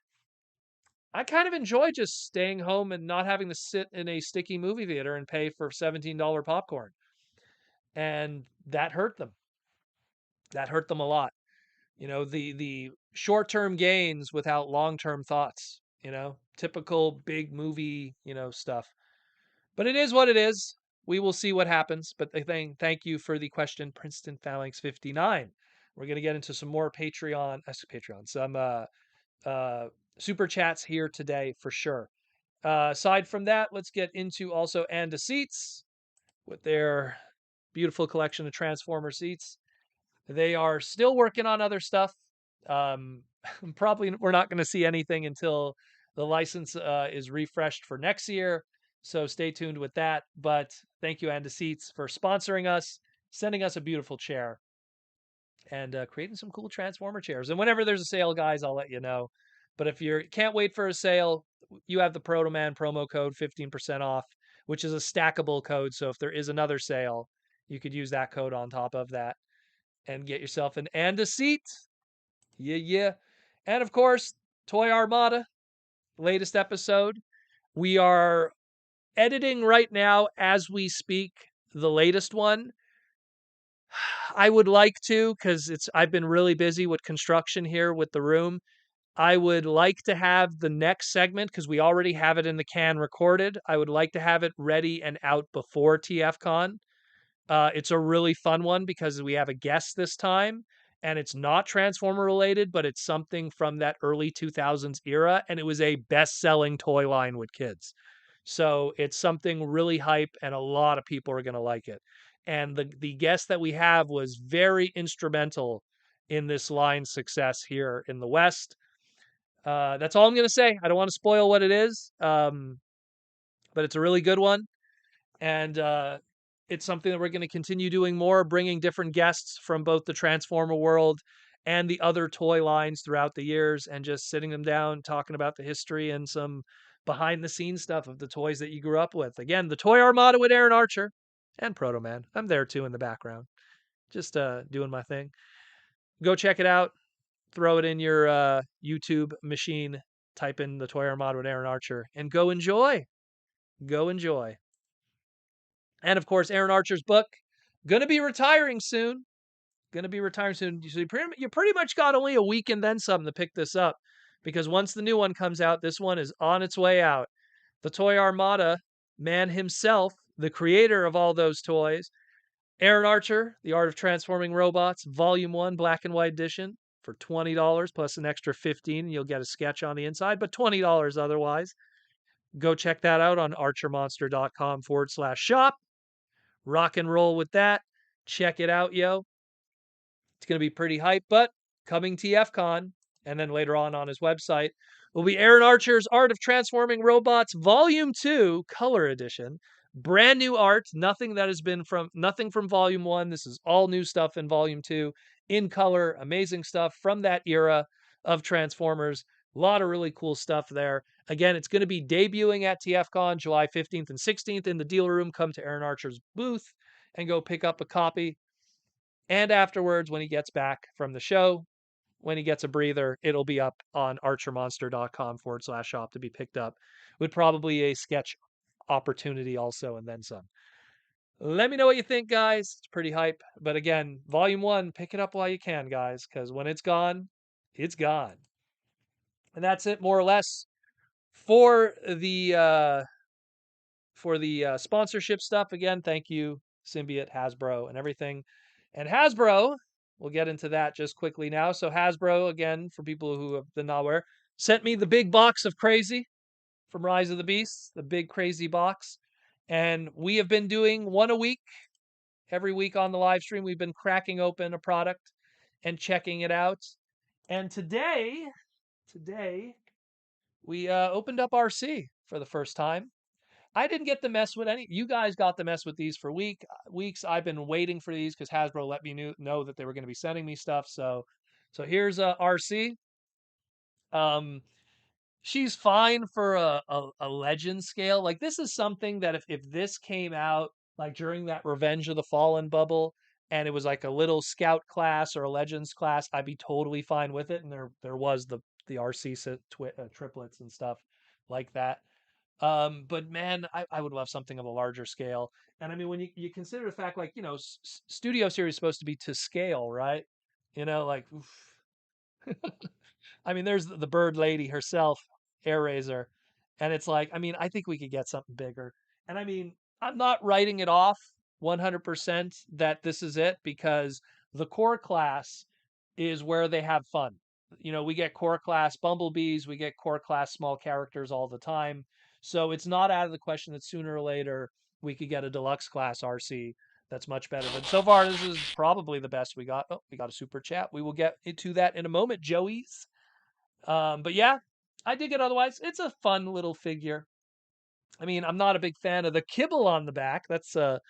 S2: I kind of enjoy just staying home and not having to sit in a sticky movie theater and pay for $17 popcorn. And that hurt them. That hurt them a lot. The short-term gains without long-term thoughts, typical big movie, stuff. But it is what it is. We will see what happens. But thank you for the question, Princeton Phalanx 59. We're going to get into some more some uh, super chats here today for sure. Aside from that, let's get into also And Seats with their beautiful collection of Transformer seats. They are still working on other stuff. Um, Probably we're not going to see anything until the license is refreshed for next year. So stay tuned with that. But thank you, And Seats, for sponsoring us, sending us a beautiful chair, and creating some cool Transformer chairs. And whenever there's a sale, guys, I'll let you know. But if you can't wait for a sale, you have the Proto Man promo code 15% off, which is a stackable code. So if there is another sale, you could use that code on top of that and get yourself an and a seat. Yeah, yeah. And of course, Toy Armada, latest episode. We are editing right now as we speak, the latest one. I would like to, because I've been really busy with construction here with the room. I would like to have the next segment, because we already have it in the can recorded. I would like to have it ready and out before TFCon. It's a really fun one because we have a guest this time, and it's not Transformer related, but it's something from that early 2000s era, and it was a best-selling toy line with kids. So it's something really hype, and a lot of people are going to like it. And the guest that we have was very instrumental in this line's success here in the West. That's all I'm going to say. I don't want to spoil what it is, but it's a really good one. And it's something that we're going to continue doing more, bringing different guests from both the Transformer world and the other toy lines throughout the years, and just sitting them down, talking about the history and some behind the scenes stuff of the toys that you grew up with. Again, the Toy Armada with Aaron Archer and Proto Man. I'm there too in the background, just doing my thing. Go check it out. Throw it in your YouTube machine. Type in the Toy Armada with Aaron Archer and go enjoy. Go enjoy. And of course, Aaron Archer's book, gonna be retiring soon. Gonna be retiring soon. So you pretty much got only a week and then some to pick this up, because once the new one comes out, this one is on its way out. The Toy Armada man himself, the creator of all those toys, Aaron Archer, The Art of Transforming Robots, Volume 1, Black and White Edition for $20 plus an extra 15. You'll get a sketch on the inside, but $20 otherwise. Go check that out on archermonster.com/shop. Rock and roll with that. Check it out, yo. It's going to be pretty hype, but coming TFCon, and then later on his website, will be Aaron Archer's Art of Transforming Robots Volume 2 Color Edition. Brand new art, nothing from Volume 1. This is all new stuff in Volume 2 in color, amazing stuff from that era of Transformers. A lot of really cool stuff there. Again, it's going to be debuting at TFCon July 15th and 16th in the dealer room. Come to Aaron Archer's booth and go pick up a copy. And afterwards, when he gets back from the show, when he gets a breather, it'll be up on archermonster.com/shop to be picked up with probably a sketch opportunity also, and then some. Let me know what you think, guys. It's pretty hype. But again, Volume 1, pick it up while you can, guys, because when it's gone, it's gone. And that's it, more or less, for the sponsorship stuff. Again, thank you, Symbiote, Hasbro, and everything. And Hasbro, we'll get into that just quickly now. So Hasbro, again, for people who have been not aware, sent me the big box of crazy from Rise of the Beasts, the big crazy box. And we have been doing one a week. Every week on the live stream, we've been cracking open a product and checking it out. And today we opened up RC for the first time. I didn't get to mess with any. You guys got to mess with these for weeks. I've been waiting for these because Hasbro let me know that they were going to be sending me stuff. So here's RC. She's fine for a legend scale. Like, this is something that if this came out like during that Revenge of the Fallen bubble, and it was like a little scout class or a legends class, I'd be totally fine with it. And there was the RC triplets and stuff like that. But man, I would love something of a larger scale. And I mean, when you consider the fact, like, Studio Series is supposed to be to scale, right? Like, oof. I mean, there's the bird lady herself, Air Razor. And it's like, I mean, I think we could get something bigger. And I mean, I'm not writing it off 100% that this is it, because the core class is where they have fun. We get core class bumblebees, we get core class small characters all the time. So it's not out of the question that sooner or later we could get a deluxe class RC that's much better. But so far, this is probably the best we got. Oh, we got a super chat. We will get into that in a moment, Joey's. But yeah, I dig it otherwise. It's a fun little figure. I mean, I'm not a big fan of the kibble on the back. That's a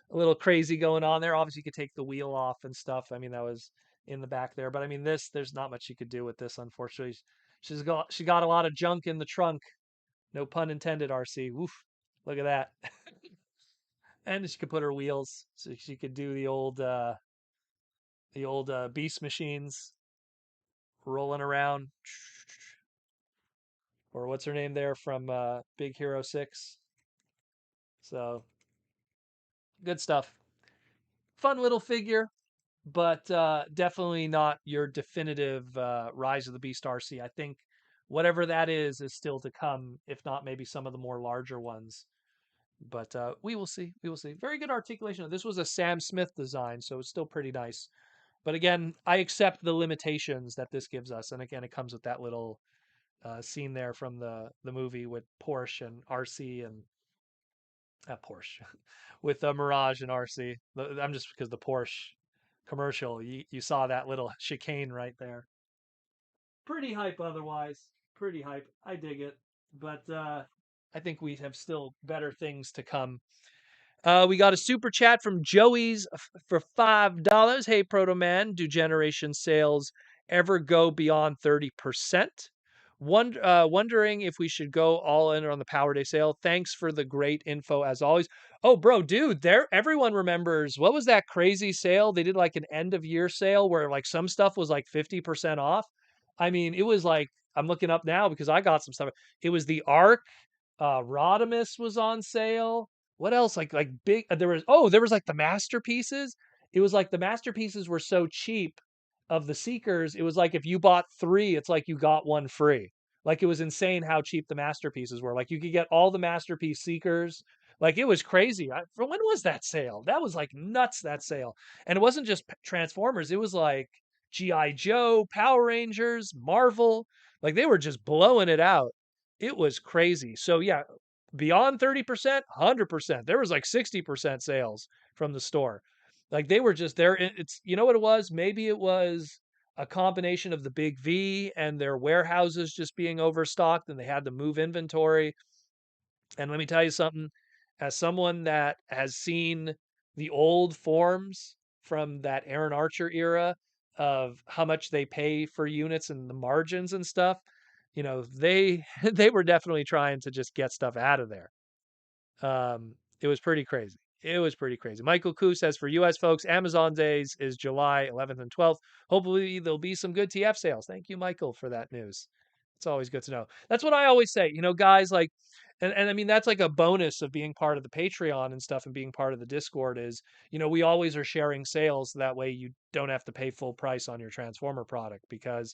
S2: little crazy going on there. Obviously, you could take the wheel off and stuff. I mean, that was in the back there. But I mean, there's not much you could do with this, unfortunately. She got a lot of junk in the trunk. No pun intended, RC. Woof. Look at that. And she could put her wheels, so she could do the old beast machines rolling around. Or what's her name there from Big Hero 6. So, good stuff. Fun little figure, but definitely not your definitive Rise of the Beast RC. I think whatever that is still to come, if not maybe some of the more larger ones. But we will see. We will see. Very good articulation. This was a Sam Smith design, so it's still pretty nice. But again, I accept the limitations that this gives us. And again, it comes with that little scene there from the movie with Porsche and RC and Porsche with Mirage and RC. I'm just because the Porsche commercial, you saw that little chicane right there. Pretty hype otherwise. Pretty hype. I dig it. But I think we have still better things to come. We got a super chat from Joey's for $5. Hey, Proto Man, do generation sales ever go beyond 30%? Wondering if we should go all in on the Power Day sale. Thanks for the great info as always. Oh, bro, dude, everyone remembers, what was that crazy sale? They did like an end of year sale where like some stuff was like 50% off. I mean, it was like, I'm looking up now because I got some stuff. It was the Ark. Rodimus was on sale. What else? Like big. There was like the masterpieces. It was like the masterpieces were so cheap of the Seekers. It was like if you bought 3, it's like you got 1 free. Like, it was insane how cheap the masterpieces were. Like, you could get all the masterpiece Seekers Like it was crazy. For when was that sale? That was like nuts, that sale. And it wasn't just Transformers, it was like G.I. Joe, Power Rangers, Marvel. Like they were just blowing it out. It was crazy. So yeah, beyond 30%, 100%. There was like 60% sales from the store. Like they were just there. It's, you know what it was? Maybe it was a combination of the big V and their warehouses just being overstocked and they had to move inventory. And let me tell you something, as someone that has seen the old forms from that Aaron Archer era of how much they pay for units and the margins and stuff, they they were definitely trying to just get stuff out of there. It was pretty crazy. It was pretty crazy. Michael Koo says for US folks, Amazon Days is July 11th and 12th. Hopefully there'll be some good TF sales. Thank you, Michael, for that news. It's always good to know. That's what I always say, guys, like, and I mean, that's like a bonus of being part of the Patreon and stuff and being part of the Discord is, we always are sharing sales. That way you don't have to pay full price on your Transformer product because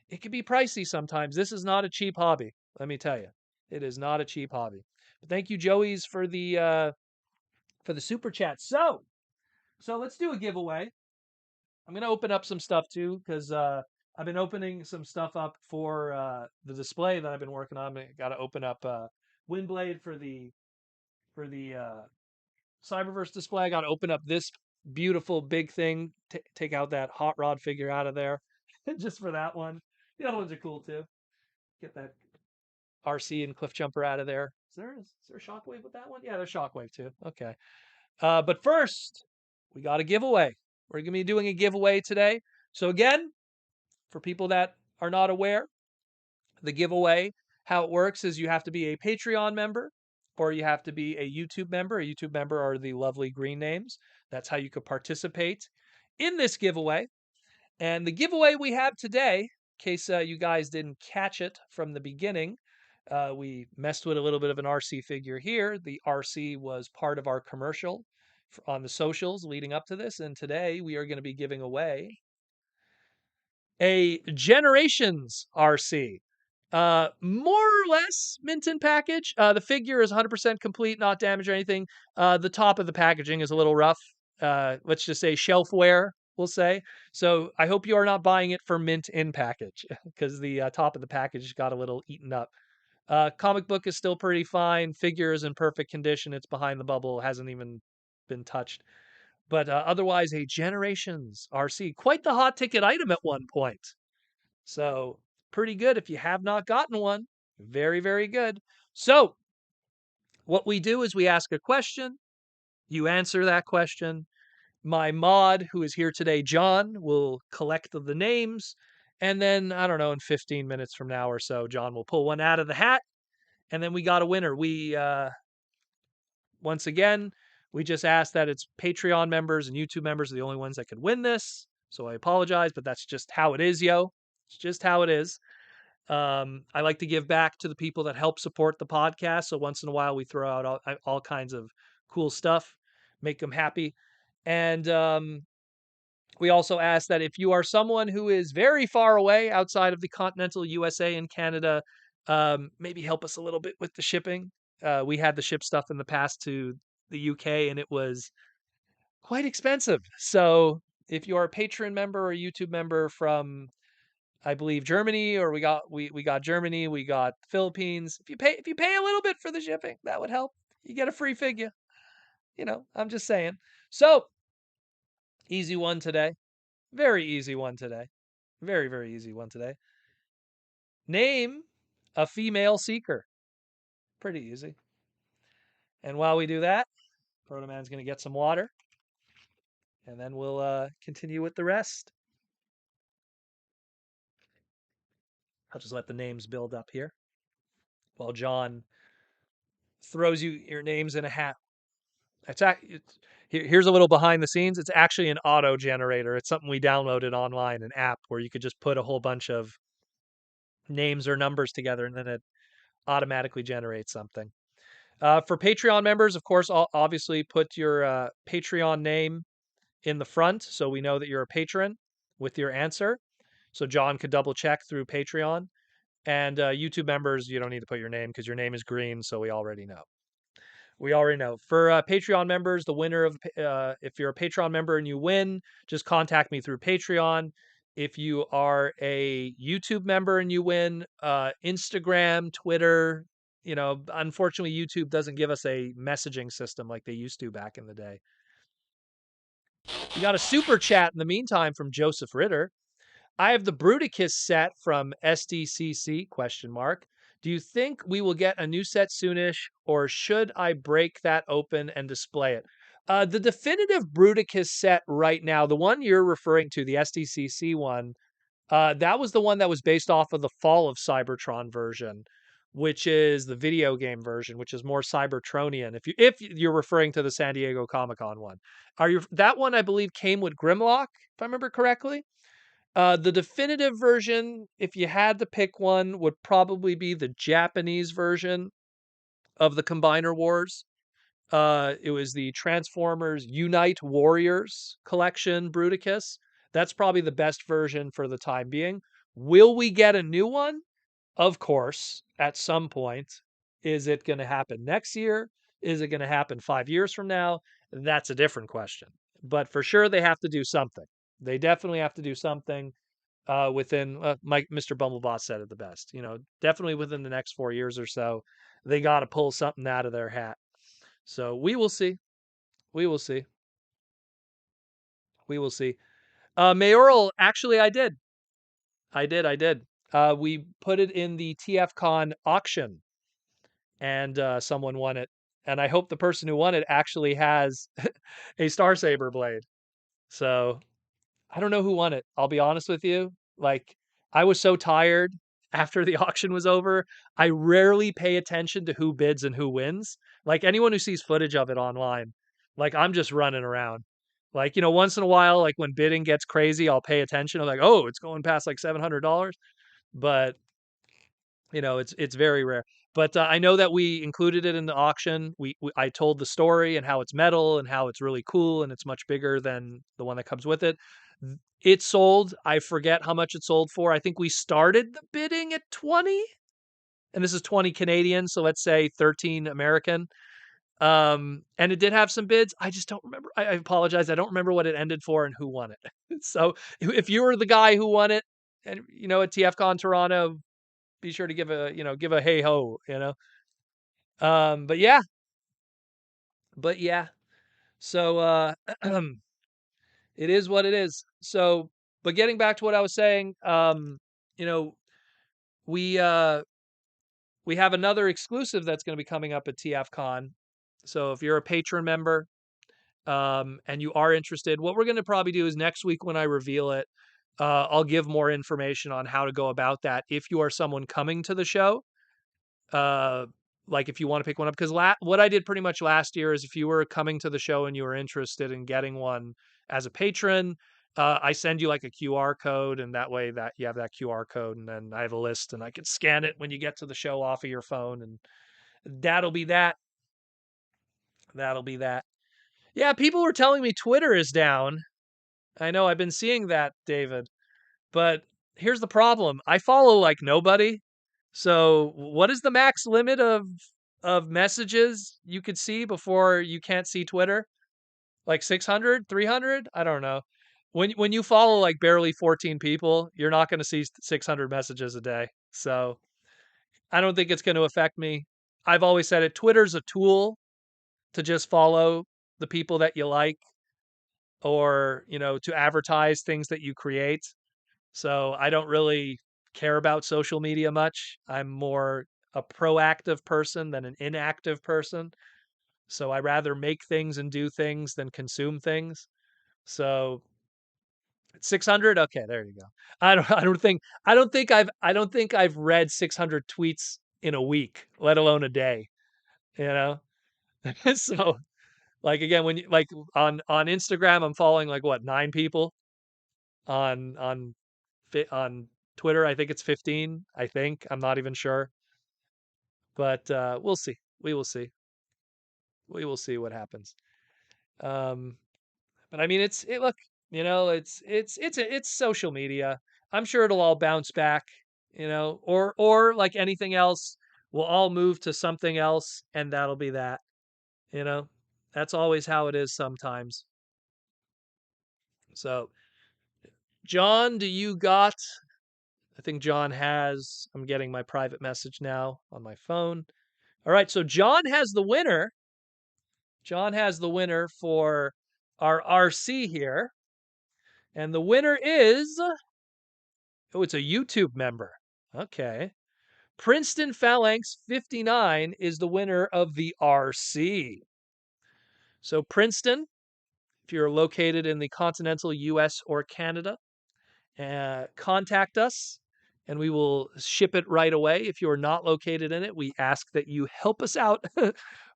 S2: it can be pricey sometimes. This is not a cheap hobby. Let me tell you, it is not a cheap hobby. But thank you, Joey's, for the super chat. So let's do a giveaway. I'm gonna open up some stuff too because I've been opening some stuff up for the display that I've been working on. I got to open up Windblade for the Cyberverse display. I got to open up this beautiful big thing. Take out that hot rod figure out of there, just for that one. The other ones are cool too. Get that RC and Cliff Jumper out of there. Is there a Shockwave with that one? Yeah, there's Shockwave too. Okay. But first, we got a giveaway. We're going to be doing a giveaway today. So again, for people that are not aware, the giveaway, how it works is you have to be a Patreon member or you have to be a YouTube member. A YouTube member are the lovely green names. That's how you could participate in this giveaway. And the giveaway we have today, in case you guys didn't catch it from the beginning, we messed with a little bit of an RC figure here. The RC was part of our commercial on the socials leading up to this. And today we are going to be giving away a Generations RC. More or less mint in package. The figure is 100% complete, not damaged or anything. The top of the packaging is a little rough. Let's just say shelfware, we'll say. So I hope you are not buying it for mint in package because the top of the package got a little eaten up. Comic book is still pretty fine. Figure is in perfect condition. It's behind the bubble, hasn't even been touched. But otherwise, a Generations RC. Quite the hot ticket item at one point. So pretty good if you have not gotten one. Very, very good. So what we do is we ask a question. You answer that question. My mod, who is here today, John, will collect the names. And then, I don't know, in 15 minutes from now or so, John will pull one out of the hat. And then we got a winner. Once again, we just asked that it's Patreon members and YouTube members are the only ones that could win this. So I apologize, but that's just how it is, yo. It's just how it is. I like to give back to the people that help support the podcast. So once in a while, we throw out all kinds of cool stuff, make them happy. And we also ask that if you are someone who is very far away outside of the continental USA and Canada, maybe help us a little bit with the shipping. We had to ship stuff in the past to the UK and it was quite expensive. So if you're a Patreon member or a YouTube member from, I believe, Germany, or we got Germany, we got Philippines. If you pay a little bit for the shipping, that would help. You get a free figure. I'm just saying. So easy one today. Very easy one today. Very, very easy one today. Name a female seeker. Pretty easy. And while we do that, Protoman's going to get some water. And then we'll continue with the rest. I'll just let the names build up here while John throws your names in a hat. Here's a little behind the scenes. It's actually an auto generator. It's something we downloaded online, an app where you could just put a whole bunch of names or numbers together and then it automatically generates something. For Patreon members, of course, obviously put your Patreon name in the front so we know that you're a patron with your answer. So John could double check through Patreon. And YouTube members, you don't need to put your name because your name is green, so we already know. We already know. For Patreon members, the winner of if you're a Patreon member and you win, just contact me through Patreon. If you are a YouTube member and you win, Instagram, Twitter, unfortunately YouTube doesn't give us a messaging system like they used to back in the day. We got a super chat in the meantime from Joseph Ritter. I have the Bruticus set from SDCC question mark. Do you think we will get a new set soonish, or should I break that open and display it? The definitive Bruticus set right now, the one you're referring to, the SDCC one, that was the one that was based off of the Fall of Cybertron version, which is the video game version, which is more Cybertronian. If you're referring to the San Diego Comic-Con one, that one I believe came with Grimlock, if I remember correctly. The definitive version, if you had to pick one, would probably be the Japanese version of the Combiner Wars. It was the Transformers Unite Warriors collection, Bruticus. That's probably the best version for the time being. Will we get a new one? Of course, at some point. Is it going to happen next year? Is it going to happen 5 years from now? That's a different question. But for sure, they have to do something. They definitely have to do something within, Mr. Bumblebot said it the best, definitely within the next 4 years or so, they got to pull something out of their hat. So we will see. We will see. We will see. Mayoral, actually, I did. I did. We put it in the TFCon auction, and someone won it. And I hope the person who won it actually has a Star Saber blade. So I don't know who won it. I'll be honest with you. Like, I was so tired after the auction was over. I rarely pay attention to who bids and who wins. Like, anyone who sees footage of it online, like, I'm just running around. Like, once in a while, like when bidding gets crazy, I'll pay attention. I'm like, oh, it's going past like $700. But it's very rare. But I know that we included it in the auction. I told the story and how it's metal and how it's really cool and it's much bigger than the one that comes with it. It sold. I forget how much it sold for. I think we started the bidding at 20, and this is 20 Canadian, so let's say 13 American. And it did have some bids. I just don't remember. I apologize. I don't remember what it ended for and who won it. So if you were the guy who won it, and at TFCon Toronto, be sure to give a hey ho, but yeah. So it is what it is. So, but getting back to what I was saying, you know we we have another exclusive that's going to be coming up at TFCon. So if you're a patron member, and you are interested, what we're going to probably do is next week when I reveal it, I'll give more information on how to go about that if you are someone coming to the show. uh like if you want to pick one up, because what I did pretty much last year is if you were coming to the show and you were interested in getting one as a patron, I send you like a QR code, and that way that you have that QR code, and then I have a list and I can scan it when you get to the show off of your phone, and that'll be that. That'll be that. Yeah, people were telling me Twitter is down. I know, I've been seeing that, David. But here's the problem. I follow like nobody. So what is the max limit of messages you could see before you can't see Twitter? Like 600, 300? I don't know. When you follow like barely 14 people, you're not going to see 600 messages a day. So I don't think it's going to affect me. I've always said it. Twitter's a tool to just follow the people that you like, or, to advertise things that you create. So I don't really care about social media much. I'm more a proactive person than an inactive person. So I rather make things and do things than consume things. So 600, okay, there you go. I don't think I've read 600 tweets in a week, let alone a day, you know? So like again, when you like on Instagram, I'm following like what, 9 people. On Twitter, I think it's 15. I think, I'm not even sure, but we'll see. We will see. We will see what happens. Um, but I mean, look, it's social media. I'm sure it'll all bounce back, or like anything else, we'll all move to something else, and that'll be that. You know, that's always how it is sometimes. So, John, do you got? I think John has. I'm getting my private message now on my phone. All right, so John has the winner. John has the winner for our RC here. And the winner is, oh, it's a YouTube member. Okay. Princeton Phalanx 59 is the winner of the RC. So, Princeton, if you're located in the continental US or Canada, contact us and we will ship it right away. If you're not located in it, we ask that you help us out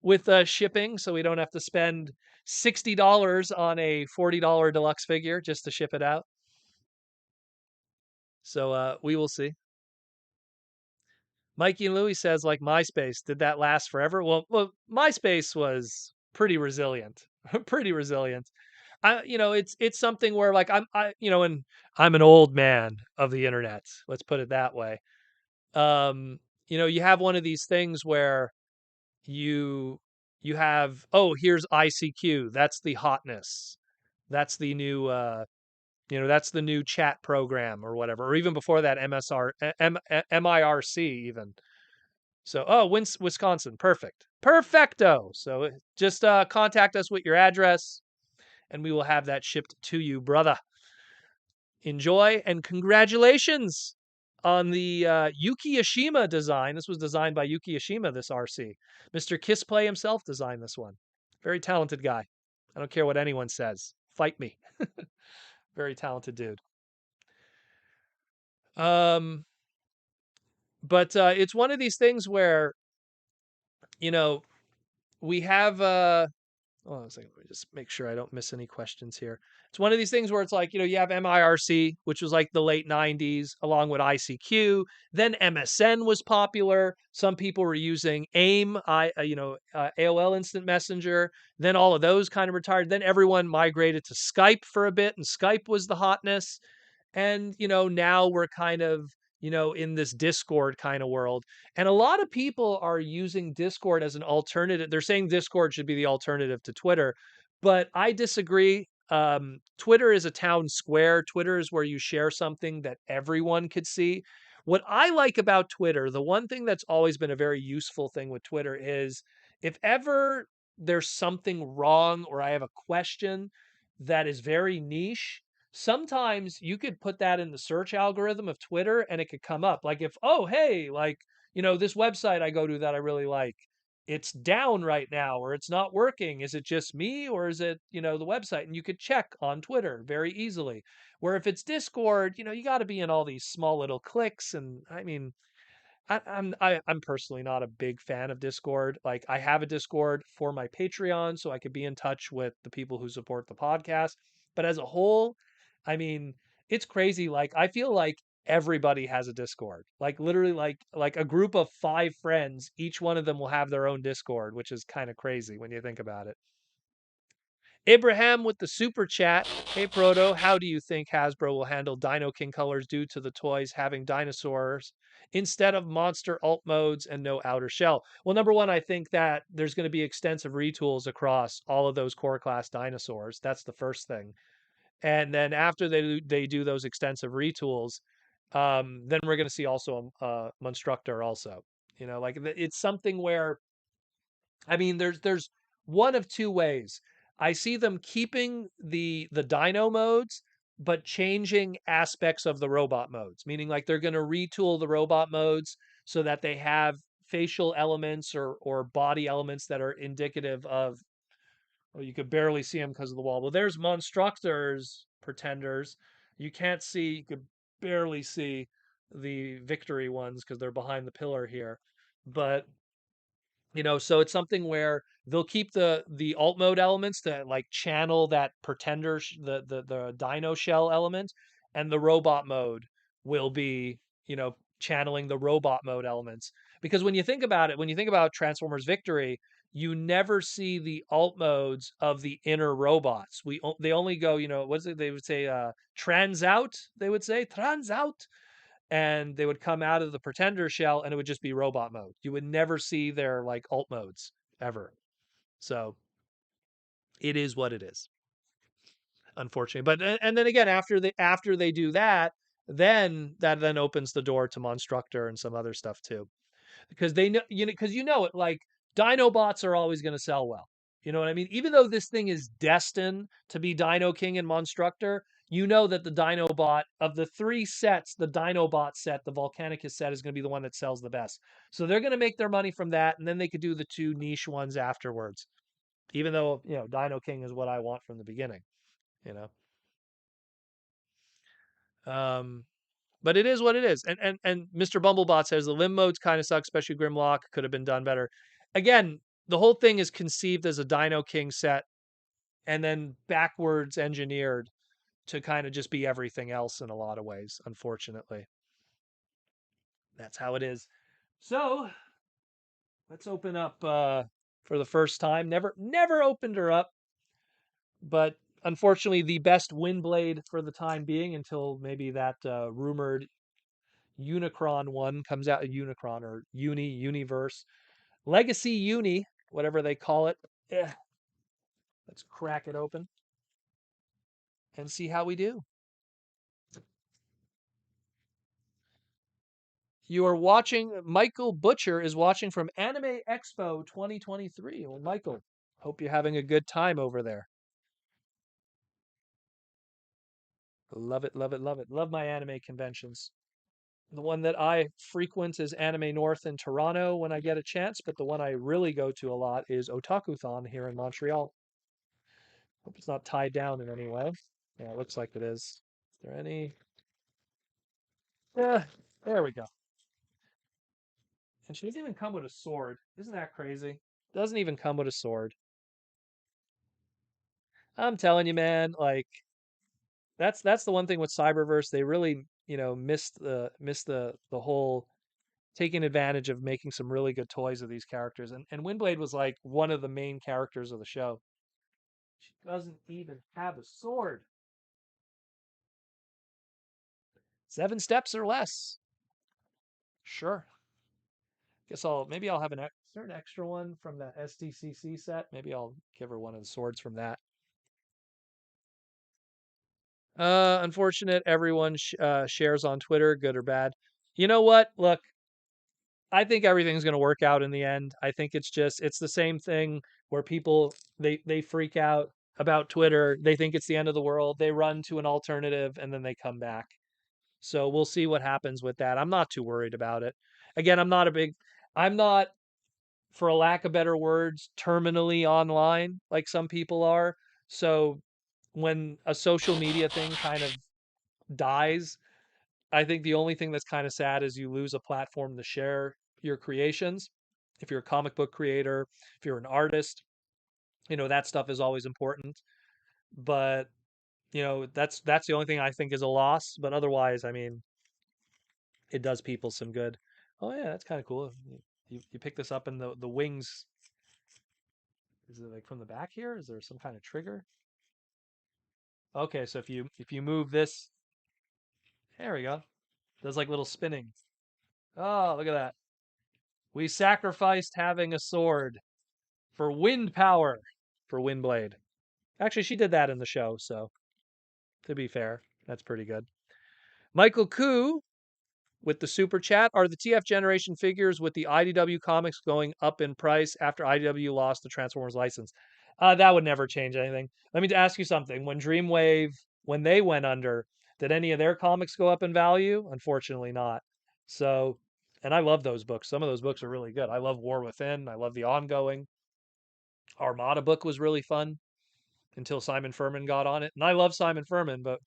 S2: with shipping so we don't have to spend $60 on a $40 deluxe figure just to ship it out. So we will see. Mikey and Louie says, like MySpace, did that last forever? Well, MySpace was pretty resilient, pretty resilient. It's something where like and I'm an old man of the internet. Let's put it that way. You have one of these things where you you have, oh, here's ICQ. That's the hotness. That's the new that's the new chat program or whatever. Or even before that, MIRC even. So, oh, Wisconsin, perfect, perfecto. So just contact us with your address, and we will have that shipped to you, brother. Enjoy and congratulations on the Yuki Yoshima design. This was designed by Yuki Yoshima. This RC, Mr. Kissplay himself designed this one. Very talented guy. I don't care what anyone says. Fight me. Very talented dude. Um, but it's one of these things where you know we have hold on a second. Let me just make sure I don't miss any questions here. It's one of these things where it's like, you have MIRC, which was like the late 90s, along with ICQ. Then MSN was popular. Some people were using AIM, AOL Instant Messenger. Then all of those kind of retired. Then everyone migrated to Skype for a bit, and Skype was the hotness. And, now we're kind of, in this Discord kind of world. And a lot of people are using Discord as an alternative. They're saying Discord should be the alternative to Twitter, but I disagree. Twitter is a town square. Twitter is where you share something that everyone could see. What I like about Twitter, the one thing that's always been a very useful thing with Twitter is if ever there's something wrong or I have a question that is very niche, sometimes you could put that in the search algorithm of Twitter and it could come up. Like if, oh, hey, like, this website I go to that I really like, it's down right now or it's not working. Is it just me or is it, the website? And you could check on Twitter very easily. Where if it's Discord, you got to be in all these small little clicks. And I mean, I'm personally not a big fan of Discord. Like I have a Discord for my Patreon so I could be in touch with the people who support the podcast. But as a whole, I mean, it's crazy. Like I feel like everybody has a Discord. Like literally like a group of 5 friends, each one of them will have their own Discord, which is kind of crazy when you think about it. Abraham with the super chat. Hey Proto, how do you think Hasbro will handle Dino King colors due to the toys having dinosaurs instead of monster alt modes and no outer shell? Well, number one, I think that there's going to be extensive retools across all of those core class dinosaurs. That's the first thing. And then after they do those extensive retools, then we're going to see also a Monstructor also. Like it's something where I mean, there's one of two ways. I see them keeping the dino modes, but changing aspects of the robot modes. Meaning, like they're going to retool the robot modes so that they have facial elements or body elements that are indicative of. Well, you could barely see them because of the wall. Well, there's Monstructors, Pretenders. You can't see. You could barely see the Victory ones because they're behind the pillar here, but so it's something where they'll keep the alt mode elements to like channel that pretender the dino shell element, and the robot mode will be channeling the robot mode elements. Because when you think about it, when you think about Transformers Victory, you never see the alt modes of the inner robots. They only go, what's it they would say, trans out, they would say trans out, and they would come out of the pretender shell and it would just be robot mode. You would never see their like alt modes ever. So it is what it is, unfortunately. But and then again, after they do that, then that then opens the door to Monstructor and some other stuff too, because they know, because it, like, Dinobots are always going to sell well. You know what I mean? Even though this thing is destined to be Dino King and Monstructor, you know that the Dinobot of the three sets, the Dinobot set, the Volcanicus set, is going to be the one that sells the best. So they're going to make their money from that, and then they could do the two niche ones afterwards. Even though, Dino King is what I want from the beginning. You know, but it is what it is. And Mr. Bumblebot says the limb modes kind of suck, especially Grimlock could have been done better. Again, the whole thing is conceived as a Dino King set and then backwards engineered to kind of just be everything else in a lot of ways, unfortunately. That's how it is. So let's open up for the first time. Never opened her up, but unfortunately the best Windblade for the time being until maybe that rumored Unicron one comes out. Unicron or Universe Legacy Uni, whatever they call it. Let's crack it open and see how we do. You are watching. Michael Butcher is watching from Anime Expo 2023. Well, Michael, hope you're having a good time over there. Love it, love it, love it. Love my anime conventions. The one that I frequent is Anime North in Toronto when I get a chance, but the one I really go to a lot is Otakuthon here in Montreal. Hope it's not tied down in any way. Yeah, it looks like it is. Is there any? Yeah, there we go. And she doesn't even come with a sword. Isn't that crazy? Doesn't even come with a sword. I'm telling you, man, like that's the one thing with Cyberverse. They really, missed the whole taking advantage of making some really good toys of these characters. And Windblade was like one of the main characters of the show. She doesn't even have a sword. 7 steps or less. Sure. Guess maybe I'll have is there an extra one from that SDCC set? Maybe I'll give her one of the swords from that. Unfortunate. Everyone shares on Twitter, good or bad. You know what? Look, I think everything's going to work out in the end. I think it's the same thing where people they freak out about Twitter. They think it's the end of the world. They run to an alternative and then they come back. So we'll see what happens with that. I'm not too worried about it. Again, I'm not, for a lack of better words, terminally online like some people are. So when a social media thing kind of dies, I think the only thing that's kind of sad is you lose a platform to share your creations. If you're a comic book creator, if you're an artist, that stuff is always important. But that's the only thing I think is a loss. But otherwise, I mean, it does people some good. Oh yeah, that's kind of cool. You pick this up and the wings. Is it like from the back here? Is there some kind of trigger? Okay, so if you move this, there we go. Does like little spinning. Oh, look at that. We sacrificed having a sword for wind power for Windblade. Actually, she did that in the show, so to be fair, that's pretty good. Michael Koo with the super chat. Are the TF generation figures with the IDW comics going up in price after IDW lost the Transformers license? That would never change anything. Let me ask you something. When Dreamwave, when they went under, did any of their comics go up in value? Unfortunately not. So, and I love those books. Some of those books are really good. I love War Within. I love the ongoing. Armada book was really fun until Simon Furman got on it. And I love Simon Furman, but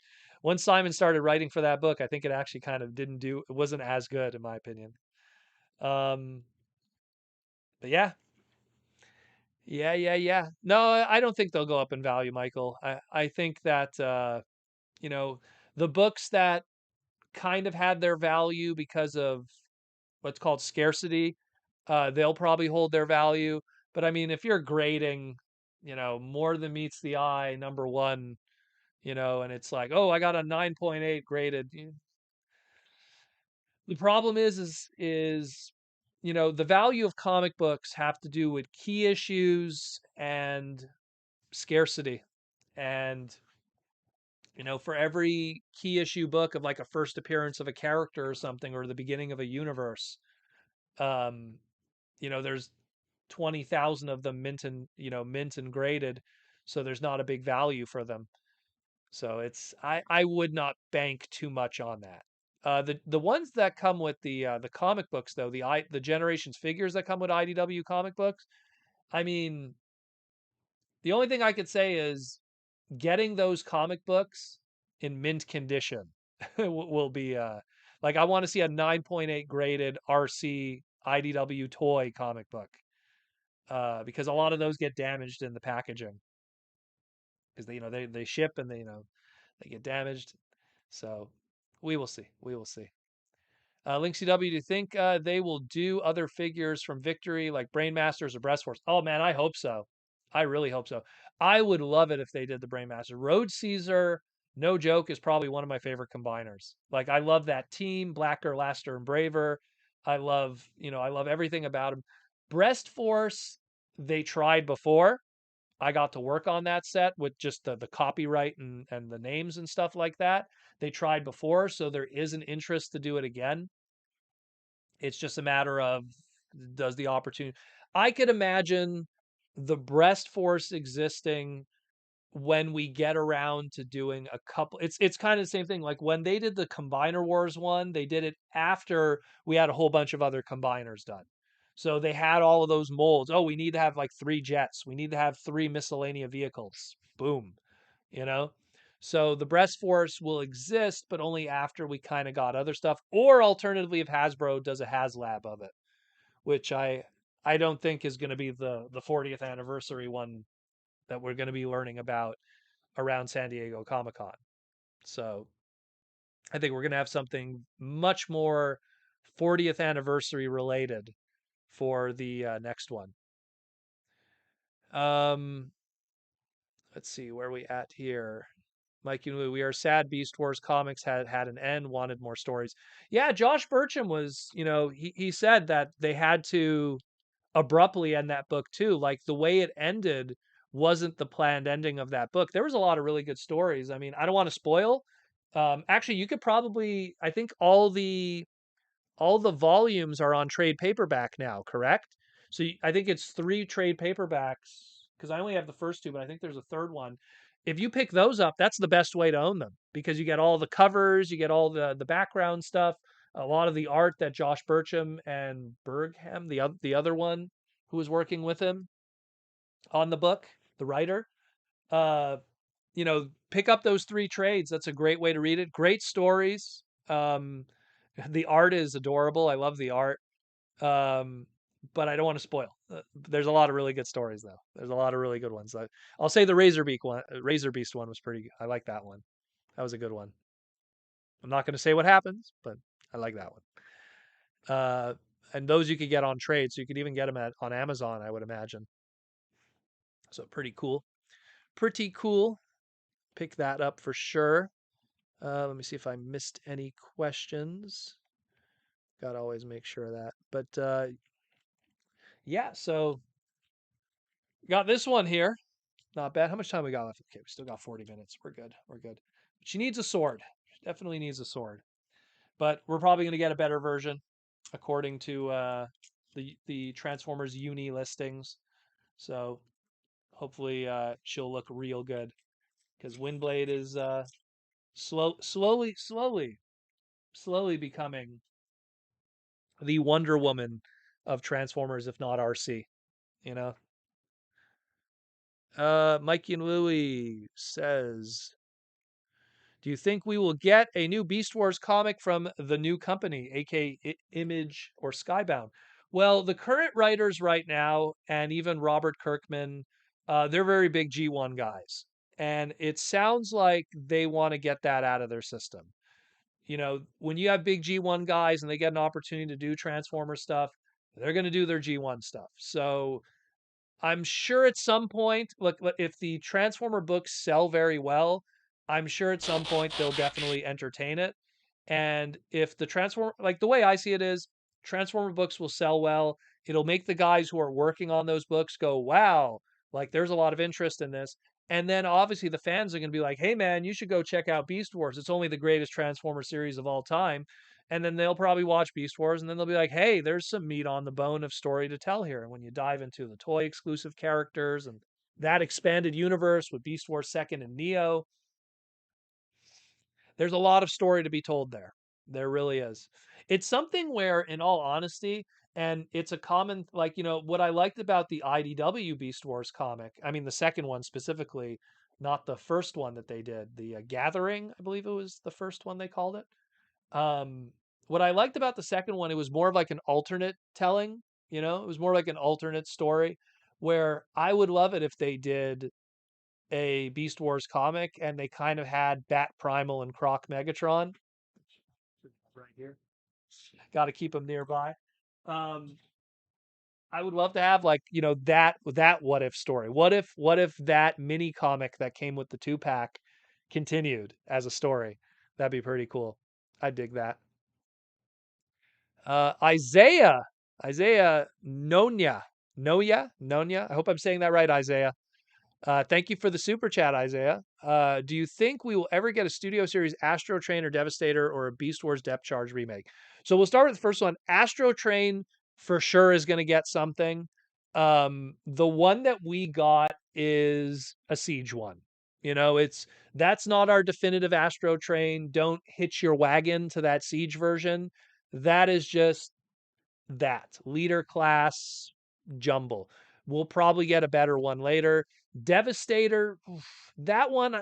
S2: once Simon started writing for that book, I think it actually kind of it wasn't as good in my opinion. Um, but yeah. Yeah. No, I don't think they'll go up in value, Michael. I think that you know, the books that kind of had their value because of what's called scarcity, they'll probably hold their value. But I mean, if you're grading, more than meets the eye, number one, and it's like, oh, I got a 9.8 graded. The problem is the value of comic books have to do with key issues and scarcity. And, for every key issue book of like a first appearance of a character or something, or the beginning of a universe, um, there's 20,000 of them mint and graded. So there's not a big value for them. So I would not bank too much on that. The ones that come with the comic books though, the Generations figures that come with IDW comic books, I mean, the only thing I could say is getting those comic books in mint condition will be like I want to see a 9.8 graded RC IDW toy comic book. Because a lot of those get damaged in the packaging because they ship and they get damaged. So we will see. We will see. Link CW, do you think they will do other figures from Victory like Brainmasters or Breast Force? Oh man, I hope so. I really hope so. I would love it if they did the Brainmaster. Road Caesar, no joke, is probably one of my favorite combiners. Like I love that team, Blacker, Laster, and Braver. I love everything about them. Breast Force, they tried before. I got to work on that set with just the copyright and the names and stuff like that. They tried before, so there is an interest to do it again. It's just a matter of does the opportunity. I could imagine the breast force existing when we get around to doing a couple. It's kind of the same thing. Like when they did the Combiner Wars one, they did it after we had a whole bunch of other combiners done. So they had all of those molds. Oh, we need to have like 3 jets. We need to have 3 miscellaneous vehicles. Boom. You know? So the breast force will exist, but only after we kind of got other stuff. Or alternatively, if Hasbro does a HasLab of it, which I don't think is going to be the 40th anniversary one that we're going to be learning about around San Diego Comic Con. So I think we're going to have something much more 40th anniversary related for the next one. Um, let's see where we at here. Mike, we are sad. Beast Wars comics had an end. Wanted more stories. Yeah, Josh Burcham was. He said that they had to abruptly end that book too. Like the way it ended wasn't the planned ending of that book. There was a lot of really good stories. I mean, I don't want to spoil. Actually, you could probably. I think all the volumes are on trade paperback now, correct? So I think it's 3 trade paperbacks because I only have the first 2, but I think there's a third one. If you pick those up, that's the best way to own them because you get all the covers, you get all the background stuff, a lot of the art that Josh Burcham and Bergham, the other one who was working with him on the book, the writer, uh, pick up those 3 trades. That's a great way to read it. Great stories. The art is adorable. I love the art. Um, but I don't want to spoil. There's a lot of really good stories though. There's a lot of really good ones. I'll say the Razor Beast one was pretty. I like that one. That was a good one. I'm not going to say what happens, but I like that one. And those you could get on trade, so you could even get them on Amazon, I would imagine. So pretty cool. Pretty cool. Pick that up for sure. Let me see if I missed any questions. Gotta always make sure of that. But yeah, so got this one here. Not bad. How much time we got left? Okay, we still got 40 minutes. We're good. We're good. She needs a sword. She definitely needs a sword. But we're probably going to get a better version according to the Transformers Uni listings. So hopefully she'll look real good because Windblade is slowly becoming the Wonder Woman of Transformers, if not RC. You know. Mikey and Louie says, "Do you think we will get a new Beast Wars comic from the new company, aka Image or Skybound?" Well, the current writers right now, and even Robert Kirkman, they're very big G1 guys, and it sounds like they want to get that out of their system. When you have big G1 guys and they get an opportunity to do Transformer stuff, they're going to do their G1 stuff. So I'm sure at some point, look, if the Transformer books sell very well, I'm sure at some point they'll definitely entertain it. And if the Transformer, like the way I see it is, Transformer books will sell well. It'll make the guys who are working on those books go, wow, like there's a lot of interest in this. And then obviously the fans are going to be like, hey man, you should go check out Beast Wars. It's only the greatest Transformer series of all time. And then they'll probably watch Beast Wars and then they'll be like, hey, there's some meat on the bone of story to tell here. And when you dive into the toy exclusive characters and that expanded universe with Beast Wars Second and Neo, there's a lot of story to be told there. There really is. It's something where, in all honesty, and it's a common, like, what I liked about the IDW Beast Wars comic, I mean, the second one specifically, not the first one that they did, the Gathering, I believe it was the first one they called it. Um, what I liked about the second one, it was more of like an alternate telling, it was more like an alternate story where I would love it if they did a Beast Wars comic and they kind of had Bat Primal and Croc Megatron right here. Got to keep them nearby. Um, I would love to have like that what if story. What if that mini comic that came with the 2-pack continued as a story? That'd be pretty cool. I dig that. Isaiah Nonya. I hope I'm saying that right, Isaiah. Thank you for the super chat, Isaiah. Do you think we will ever get a Studio Series Astro Train or Devastator or a Beast Wars Depth Charge remake? So we'll start with the first one. Astro Train for sure is going to get something. The one that we got is a Siege one. That's not our definitive Astro Train. Don't hitch your wagon to that Siege version. That is just that leader class jumble. We'll probably get a better one later. Devastator, that one,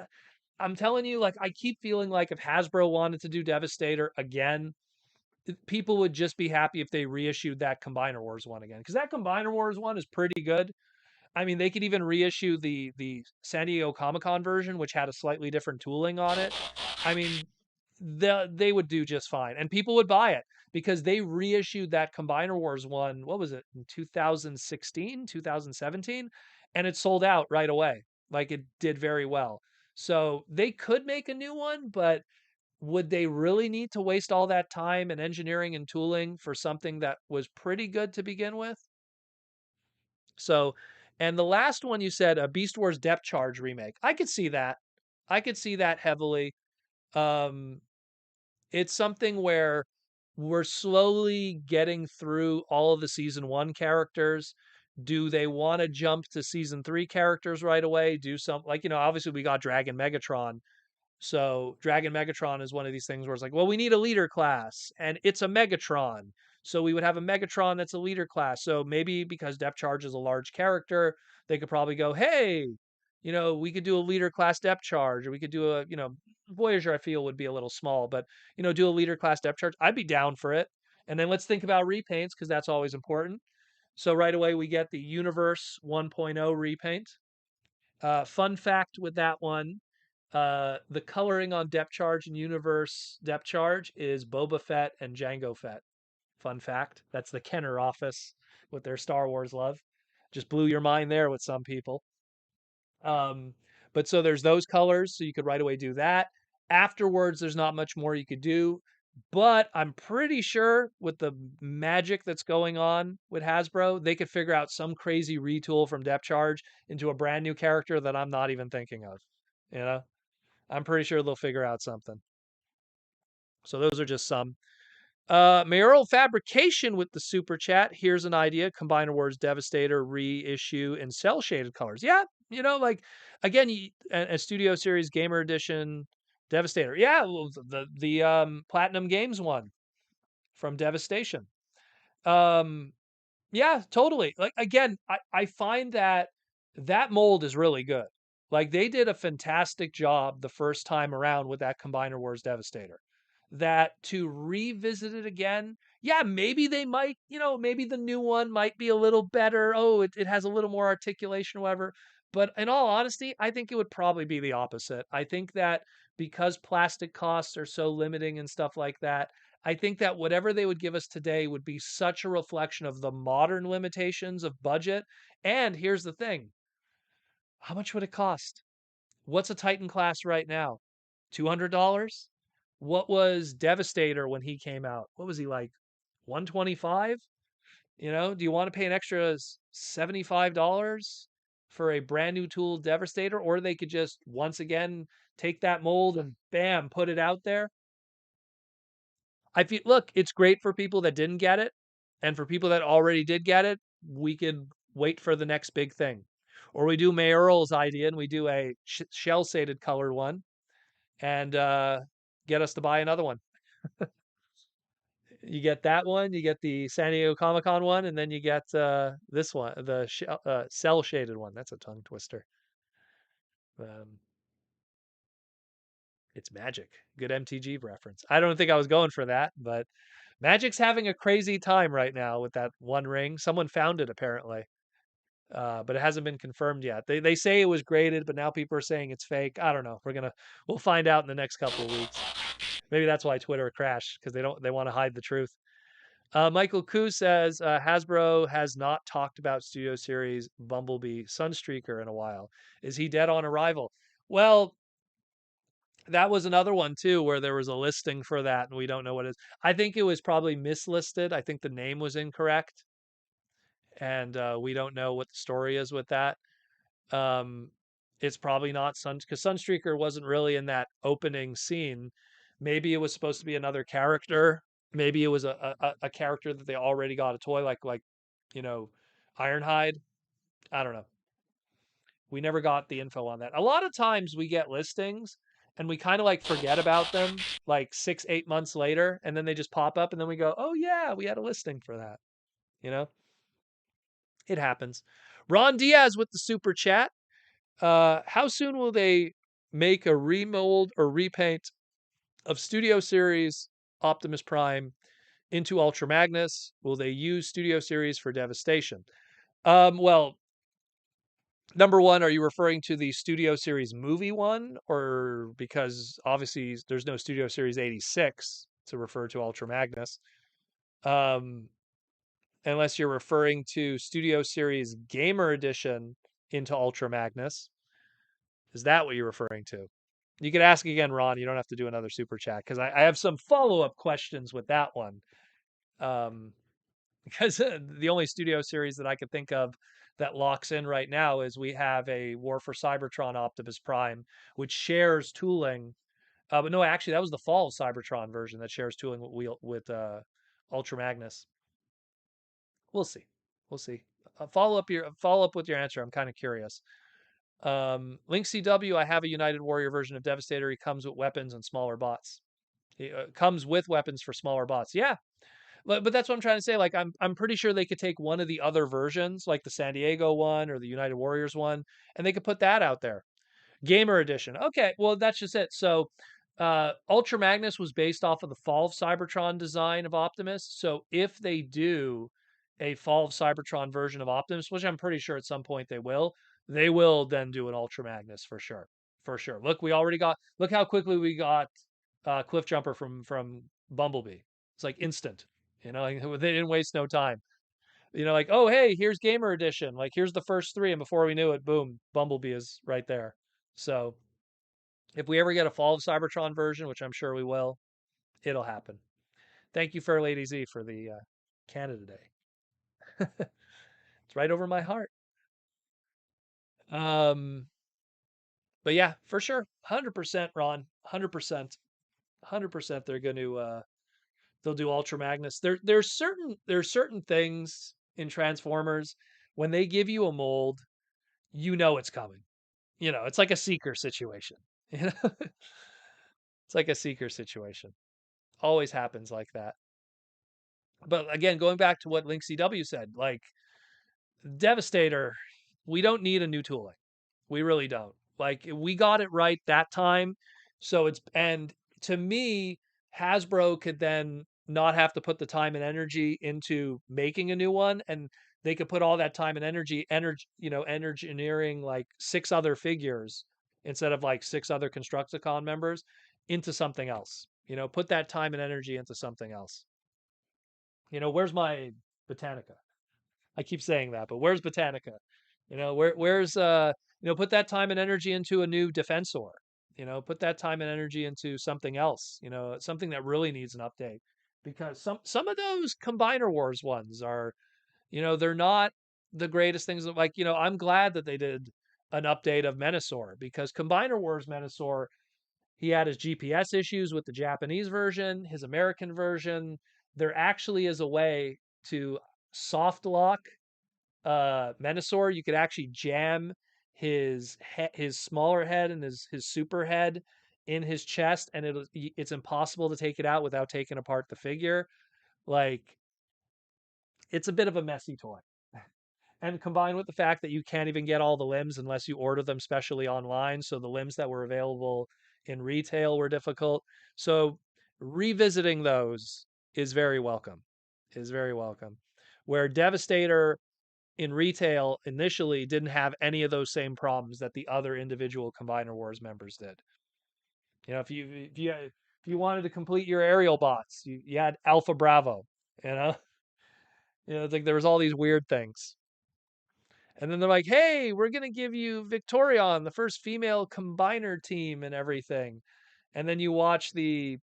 S2: I'm telling you, like, I keep feeling like if Hasbro wanted to do Devastator again, people would just be happy if they reissued that Combiner Wars one again. Because that Combiner Wars one is pretty good. I mean, they could even reissue the San Diego Comic Con version, which had a slightly different tooling on it. I mean, they would do just fine, and people would buy it because they reissued that Combiner Wars one. What was it in 2016, 2017, and it sold out right away. Like it did very well. So they could make a new one, but would they really need to waste all that time and engineering and tooling for something that was pretty good to begin with? So, and the last one you said, a Beast Wars Depth Charge remake. I could see that. I could see that heavily. Um, it's something where we're slowly getting through all of the season 1 characters. Do they want to jump to season 3 characters right away? Do some like, obviously we got Dragon Megatron, so Dragon Megatron is one of these things where it's like, well, we need a leader class, and it's a Megatron. So we would have a Megatron that's a leader class. So maybe because Depth Charge is a large character, they could probably go, hey, we could do a leader class Depth Charge, or we could do Voyager, I feel would be a little small, but do a leader class Depth Charge. I'd be down for it. And then let's think about repaints because that's always important. So right away we get the Universe 1.0 repaint. Fun fact with that one, the coloring on Depth Charge and Universe Depth Charge is Boba Fett and Jango Fett. Fun fact. That's the Kenner office with their Star Wars love. Just blew your mind there with some people. Um, but so there's those colors, so you could right away do that. Afterwards, there's not much more you could do. But I'm pretty sure with the magic that's going on with Hasbro, they could figure out some crazy retool from Depth Charge into a brand new character that I'm not even thinking of. You know? I'm pretty sure they'll figure out something. So those are just some. Mayoral Fabrication with the super chat. Here's an idea: Combiner Wars Devastator reissue in cell shaded colors. Yeah, like again, a Studio Series Gamer Edition Devastator. Yeah, well, the Platinum Games one from Devastation. Yeah, totally. Like again, I find that that mold is really good. Like they did a fantastic job the first time around with that Combiner Wars Devastator. That to revisit it again, yeah, maybe they might, maybe the new one might be a little better. Oh, it has a little more articulation, whatever. But in all honesty, I think it would probably be the opposite. I think that because plastic costs are so limiting and stuff like that, I think that whatever they would give us today would be such a reflection of the modern limitations of budget. And here's the thing: how much would it cost? What's a Titan class right now? $200? What was Devastator when he came out? What was he like? 125. Do you want to pay an extra $75 for a brand new tool Devastator, or they could just once again take that mold and bam, put it out there? I feel, look, it's great for people that didn't get it, and for people that already did get it, we could wait for the next big thing, or we do Mayoral's idea and we do a shell shaded colored one, and get us to buy another one. You get that one, you get the San Diego Comic Con one, and then you get this one, the cell shaded one. That's a tongue twister. Um, it's Magic. Good MTG reference. I don't think I was going for that, but Magic's having a crazy time right now with that one ring. Someone found it apparently, but it hasn't been confirmed yet. They say it was graded, but now people are saying it's fake. I don't know. We'll find out in the next couple of weeks. Maybe that's why Twitter crashed, because they want to hide the truth. Michael Koo says Hasbro has not talked about Studio Series Bumblebee Sunstreaker in a while. Is he dead on arrival? Well, that was another one too, where there was a listing for that, and we don't know what it is. I think it was probably mislisted. I think the name was incorrect, and we don't know what the story is with that. Um, it's probably not because Sunstreaker wasn't really in that opening scene. Maybe it was supposed to be another character. Maybe it was a character that they already got a toy, like you know Ironhide. I don't know. We never got the info on that. A lot of times we get listings and we kind of like forget about them like 6, 8 months later, and then they just pop up, and then we go, oh yeah, we had a listing for that. You know, it happens. Ron Diaz with the super chat. How soon will they make a remold or repaint of Studio Series Optimus Prime into Ultra Magnus? Will they use Studio Series for Devastation? Well, number one, are you referring to the Studio Series movie one, or because obviously there's no Studio Series 86 to refer to Ultra Magnus? Um, unless you're referring to Studio Series Gamer Edition into Ultra Magnus. Is that what you're referring to? You could ask again, Ron. You don't have to do another super chat, because I have some follow up questions with that one. Um, because the only studio series that I could think of that locks in right now is we have a War for Cybertron Optimus Prime, which shares tooling. But no, actually, that was the Fall of Cybertron version that shares tooling with Ultra Magnus. We'll see. We'll see. Follow up with your answer. I'm kind of curious. Link CW, I have a United Warrior version of Devastator. He comes with weapons and smaller bots. He comes with weapons for smaller bots. Yeah, but that's what I'm trying to say. Like I'm pretty sure they could take one of the other versions, like the San Diego one or the United Warriors one, and they could put that out there. Gamer edition. Okay, well that's just it. So Ultra Magnus was based off of the Fall of Cybertron design of Optimus. So if they do a Fall of Cybertron version of Optimus, which I'm pretty sure at some point they will then do an Ultra Magnus for sure. For sure. Look how quickly we got Cliff Jumper from Bumblebee. It's like instant. Like, they didn't waste no time. Like, oh hey, here's Gamer Edition. Like, here's the first three, and before we knew it, boom, Bumblebee is right there. So if we ever get a Fall of Cybertron version, which I'm sure we will, it'll happen. Thank you, Fair Lady Z, for the Canada Day. It's right over my heart. Um, but yeah, for sure, 100%, Ron, 100%, 100%. They're going to they'll do Ultra Magnus. There's certain things in Transformers when they give you a mold, it's coming. It's like a seeker situation. You know, it's like a seeker situation. Always happens like that. But again, going back to what Link CW said, like Devastator, we don't need a new tooling. We really don't. Like, we got it right that time. And to me, Hasbro could then not have to put the time and energy into making a new one, and they could put all that time and engineering like six other figures instead of like six other Constructicon members into something else. Put that time and energy into something else. Where's my Botanica? I keep saying that, but where's Botanica? Where's put that time and energy into a new Defensor. Put that time and energy into something else. Something that really needs an update. because some of those Combiner Wars ones are, they're not the greatest things. Like, I'm glad that they did an update of Menasor, because Combiner Wars Menasor, he had his GPS issues with the Japanese version, his American version. There actually is a way to soft lock Menasor. You could actually jam his smaller head and his super head in his chest, and it's impossible to take it out without taking apart the figure. Like, it's a bit of a messy toy. And combined with the fact that you can't even get all the limbs unless you order them specially online, so the limbs that were available in retail were difficult. So revisiting those is very welcome. Is very welcome. Where Devastator in retail initially didn't have any of those same problems that the other individual Combiner Wars members did. If you wanted to complete your aerial bots, you had Alpha Bravo. You know, it's like there was all these weird things. And then they're like, "Hey, we're gonna give you Victorion, the first female combiner team, and everything." And then you watch the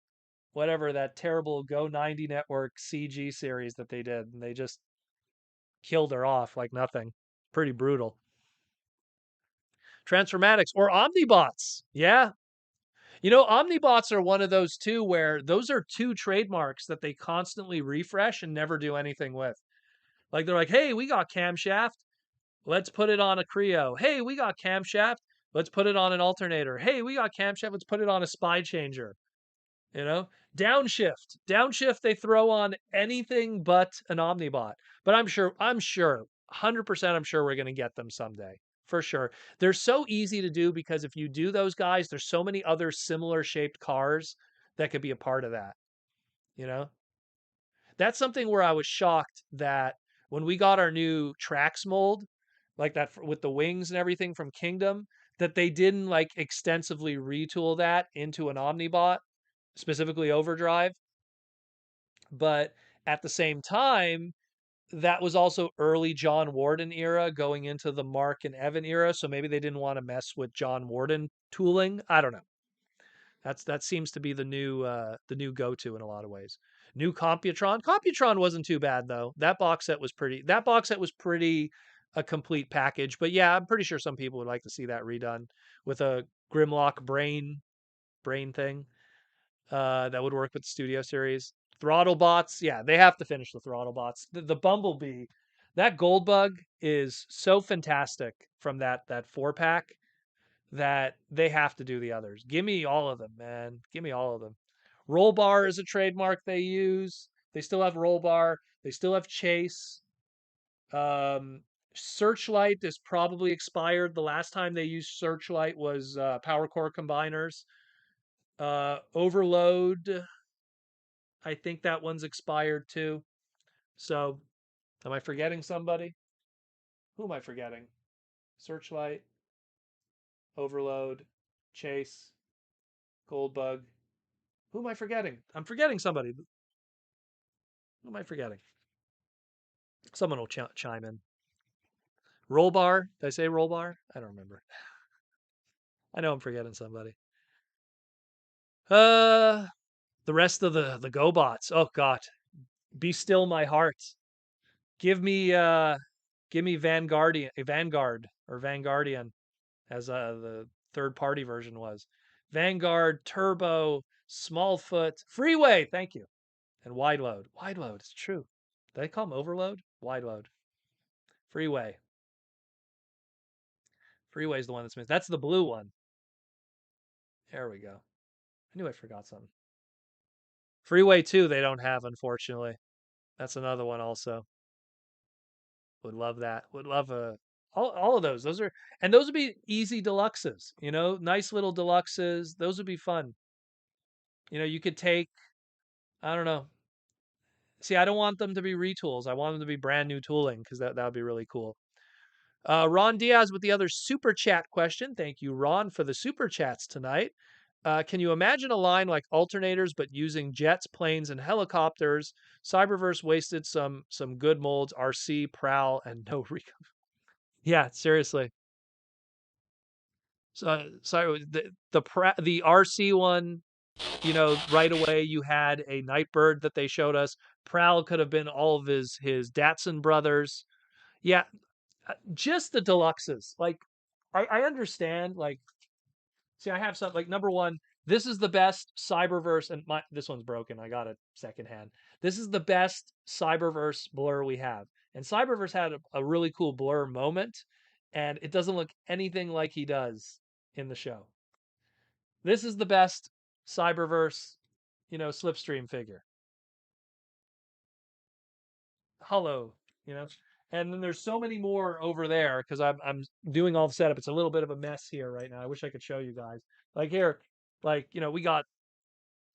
S2: whatever that terrible Go 90 Network CG series that they did, and they just killed her off like nothing. Pretty brutal. Transformatics or Omnibots. Yeah. Omnibots are one of those too, where those are two trademarks that they constantly refresh and never do anything with. Like, they're like, "Hey, we got camshaft. Let's put it on a Creo. Hey, we got camshaft. Let's put it on an alternator. Hey, we got camshaft. Let's put it on a spy changer." You know, downshift. Downshift, they throw on anything but an Omnibot. But I'm sure, 100% I'm sure we're going to get them someday. For sure. They're so easy to do because if you do those guys, there's so many other similar shaped cars that could be a part of that. You know, that's something where I was shocked that when we got our new Trax mold, like that with the wings and everything from Kingdom, that they didn't like extensively retool that into an Omnibot, specifically Overdrive. But at the same time, that was also early John Warden era going into the Mark and Evan era. So maybe they didn't want to mess with John Warden tooling. I don't know. That seems to be the new go-to in a lot of ways. New Computron. Computron wasn't too bad though. That box set was pretty a complete package. But yeah, I'm pretty sure some people would like to see that redone with a Grimlock brain thing. That would work with the Studio series. Throttle bots, yeah, they have to finish the throttle bots. The Bumblebee, that gold bug is so fantastic from that 4-pack that they have to do the others. Give me all of them, man. Give me all of them. Roll bar is a trademark they use. They still have roll bar. They still have chase. Um, Searchlight is probably expired. The last time they used Searchlight was Power Core Combiners. Overload, I think that one's expired too. So, am I forgetting somebody? Who am I forgetting? Searchlight, Overload, Chase, Goldbug. Who am I forgetting? I'm forgetting somebody. Who am I forgetting? Someone will chime in. Roll bar. Did I say roll bar? I don't remember. I know I'm forgetting somebody. Uh, the rest of the GoBots. Oh God, be still my heart. Give me Vanguard or Vanguardian, as the third party version was. Vanguard, Turbo, Smallfoot, Freeway. Thank you, and Wide Load. Wide Load. It's true. Did I call him Overload? Wide Load. Freeway. Freeway is the one that's missing. That's the blue one. There we go. I knew I forgot something. Freeway 2, they don't have, unfortunately. That's another one also. Would love that. Would love all of those. Those would be easy deluxes, nice little deluxes. Those would be fun. You could take, I don't know. See, I don't want them to be retools. I want them to be brand new tooling because that would be really cool. Ron Diaz with the other super chat question. Thank you, Ron, for the super chats tonight. Can you imagine a line like alternators, but using jets, planes, and helicopters? Cyberverse wasted some good molds. RC, Prowl, and no recon. Yeah, seriously. So sorry, the RC one. right away you had a Nightbird that they showed us. Prowl could have been all of his Datsun brothers. Yeah, just the deluxes. Like, I understand. Like, see, I have some. Like, number one, this is the best Cyberverse, and this one's broken. I got it secondhand. This is the best Cyberverse blur we have, and Cyberverse had a really cool blur moment, and it doesn't look anything like he does in the show. This is the best Cyberverse, Slipstream figure. Hollow, you know. And then there's so many more over there because I'm doing all the setup. It's a little bit of a mess here right now. I wish I could show you guys. Like here, like we got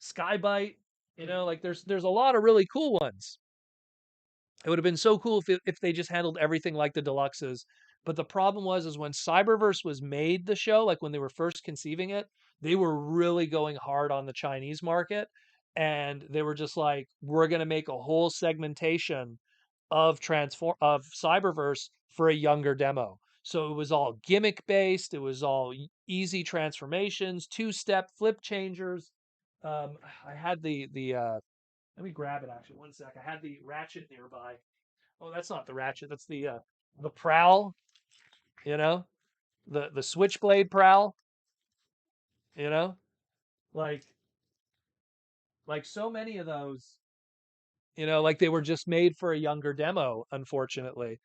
S2: Skybite. Like there's a lot of really cool ones. It would have been so cool if they just handled everything like the deluxes. But the problem is when Cyberverse was made, the show, like when they were first conceiving it, they were really going hard on the Chinese market, and they were just like, we're going to make a whole segmentation of Cyberverse for a younger demo. So it was all gimmick based. It was all easy transformations, two-step flip changers. I had the let me grab it actually. One sec. I had the ratchet nearby. Oh, that's not the ratchet. That's the prowl. You know, the switchblade prowl. You know, like so many of those. Like they were just made for a younger demo, unfortunately.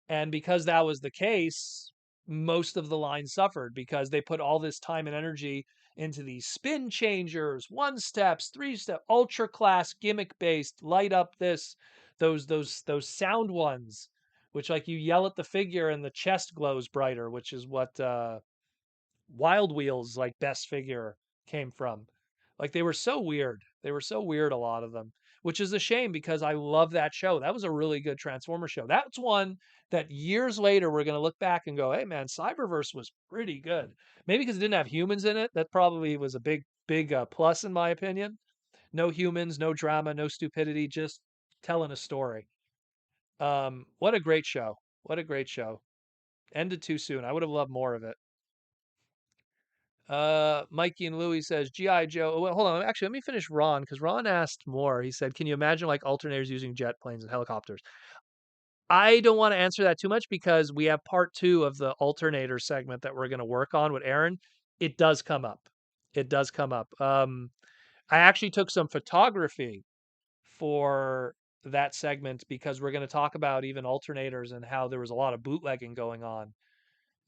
S2: And because that was the case, most of the line suffered because they put all this time and energy into these spin changers, one steps, three step, ultra class, gimmick based, light up this, those sound ones, which like you yell at the figure and the chest glows brighter, which is what Wild Wheels like best figure came from. Like they were so weird. They were so weird, a lot of them, which is a shame because I love that show. That was a really good Transformer show. That's one that years later we're going to look back and go, "Hey man, Cyberverse was pretty good." Maybe because it didn't have humans in it. That probably was a big plus in my opinion. No humans, no drama, no stupidity, just telling a story. What a great show. What a great show. Ended too soon. I would have loved more of it. Mikey and Louie says GI Joe. Oh, well, hold on. Actually, let me finish Ron because Ron asked more. He said, "Can you imagine like alternators using jet planes and helicopters?" I don't want to answer that too much because we have part two of the alternator segment that we're going to work on with Aaron. It does come up. It does come up. I actually took some photography for that segment because we're going to talk about even alternators and how there was a lot of bootlegging going on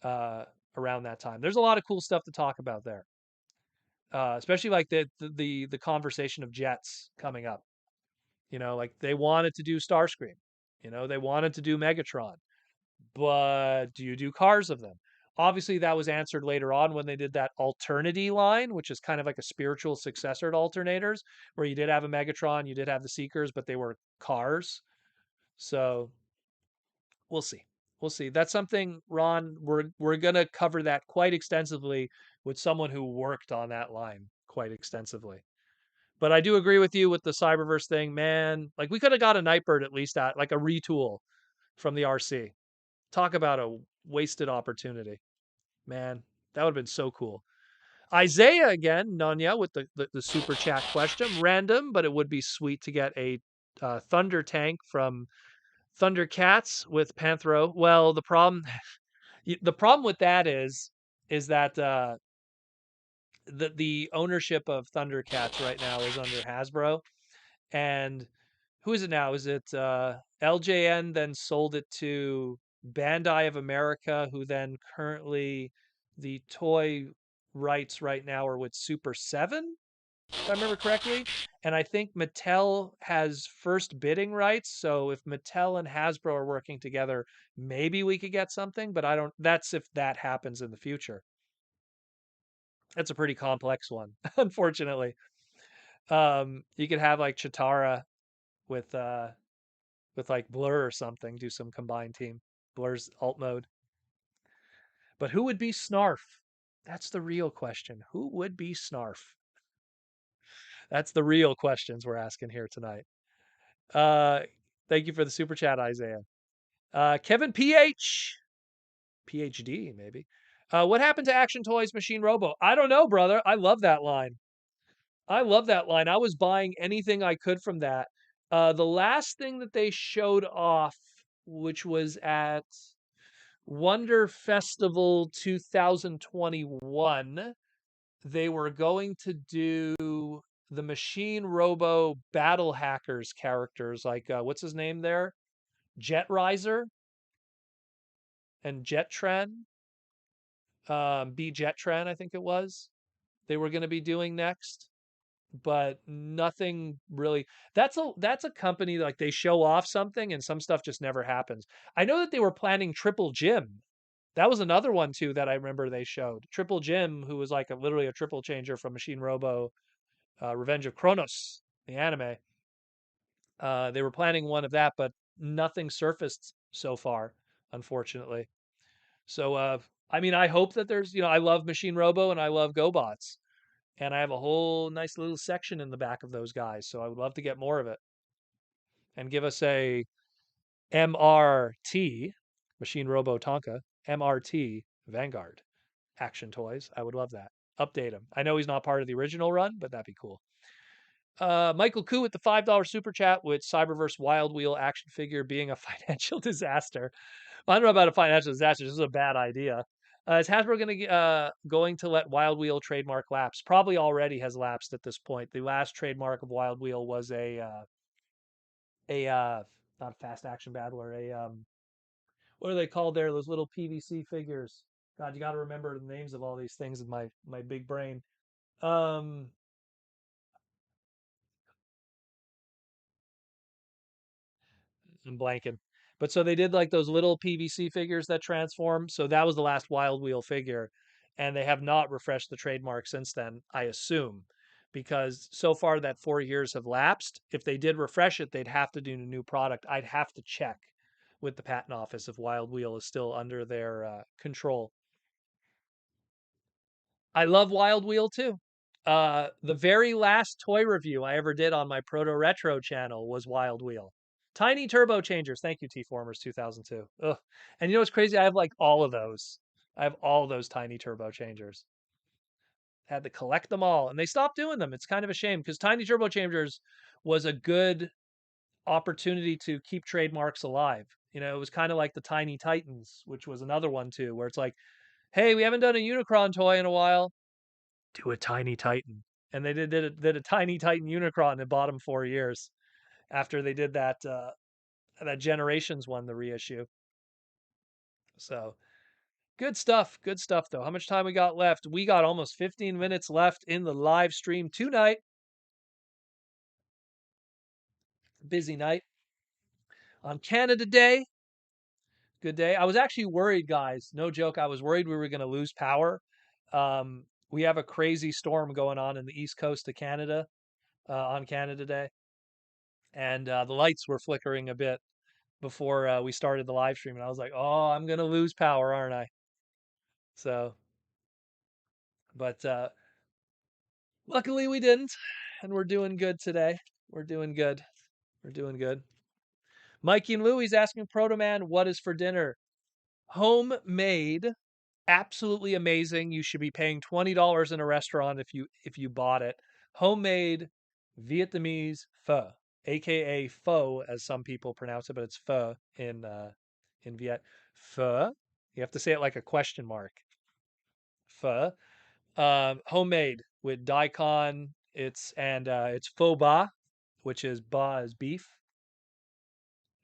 S2: uh, around that time. There's a lot of cool stuff to talk about there. Especially like the conversation of jets coming up. Like they wanted to do Starscream. They wanted to do Megatron, but do you do cars of them? Obviously, that was answered later on when they did that Alternity line, which is kind of like a spiritual successor to Alternators, where you did have a Megatron, you did have the Seekers, but they were cars. So we'll see. We'll see. That's something, Ron. We're gonna cover that quite extensively with someone who worked on that line quite extensively. But I do agree with you with the Cyberverse thing, man. Like we could have got a Nightbird at least at like a retool from the RC. Talk about a wasted opportunity, man. That would have been so cool. Isaiah again, Nanya with the super chat question, random, but it would be sweet to get a Thunder tank from Thundercats with Panthro. Well, the problem with that is that the ownership of Thundercats right now is under Hasbro, and who is it now? Is it LJN then sold it to Bandai of America, who then currently the toy rights right now are with Super 7, if I remember correctly. And I think Mattel has first bidding rights. So if Mattel and Hasbro are working together, maybe we could get something, but I don't, that's if that happens in the future. That's a pretty complex one, unfortunately. You could have like Chitara with like Blur or something, do some combined team. Blur's alt mode. But who would be Snarf? That's the real question. Who would be Snarf? That's the real questions we're asking here tonight. Uh, thank you for the super chat, Isaiah. Kevin PhD, maybe. What happened to Action Toys Machine Robo? I don't know, brother. I love that line. I love that line. I was buying anything I could from that. The last thing that they showed off, which was at Wonder Festival 2021, they were going to do the Machine Robo Battle Hackers characters, like what's his name there? Jet Riser and Jettren, B Jettren, I think it was. They were going to be doing next, but nothing really. That's a company like they show off something and some stuff just never happens. I know that they were planning Triple Jim. That was another one too that I remember they showed. Triple Jim, who was like literally a triple changer from Machine Robo, Revenge of Kronos, the anime. They were planning one of that, but nothing surfaced so far, unfortunately. So, I mean, I hope that there's, I love Machine Robo and I love GoBots, and I have a whole nice little section in the back of those guys. So I would love to get more of it and give us a MRT, Machine Robo Tonka, MRT Vanguard action toys. I would love that. Update him. I know he's not part of the original run, but that'd be cool. Michael Koo with the $5 super chat with Cyberverse Wild Wheel action figure being a financial disaster. Well, I don't know about a financial disaster. This is a bad idea. Is Hasbro going to let Wild Wheel trademark lapse? Probably already has lapsed at this point. The last trademark of Wild Wheel was a not a fast action battler. What are they called there? Those little PVC figures. God, you got to remember the names of all these things in my big brain. Um, I'm blanking. But so they did like those little PVC figures that transform. So that was the last Wild Wheel figure. And they have not refreshed the trademark since then, I assume, because so far that 4 years have lapsed. If they did refresh it, they'd have to do a new product. I'd have to check with the patent office if Wild Wheel is still under their control. I love Wild Wheel too. The very last toy review I ever did on my Proto Retro channel was Wild Wheel. Tiny turbo changers. Thank you, T Formers 2002. Ugh. And you know what's crazy? I have like all of those. I have all of those tiny turbo changers. Had to collect them all, and they stopped doing them. It's kind of a shame because tiny turbo changers was a good opportunity to keep trademarks alive. It was kind of like the Tiny Titans, which was another one too, where it's like, hey, we haven't done a Unicron toy in a while, do a Tiny Titan. And they did a Tiny Titan Unicron in the bottom 4 years after they did that Generations one, the reissue. So good stuff. Good stuff though. How much time we got left? We got almost 15 minutes left in the live stream tonight. Busy night on Canada Day. Good day. I was actually worried, guys. No joke. I was worried we were going to lose power. We have a crazy storm going on in the east coast of Canada on Canada Day, and the lights were flickering a bit before we started the live stream, and I was like, "Oh, I'm gonna lose power, aren't I?" So, but luckily we didn't, and we're doing good today. We're doing good. We're doing good. Mikey and Louie's asking Proto Man, "What is for dinner?" Homemade, absolutely amazing. You should be paying $20 in a restaurant if you bought it. Homemade Vietnamese pho, aka pho, as some people pronounce it, but it's pho in Viet. Pho. You have to say it like a question mark. Pho. Homemade with daikon. It's faux ba, which is ba is beef,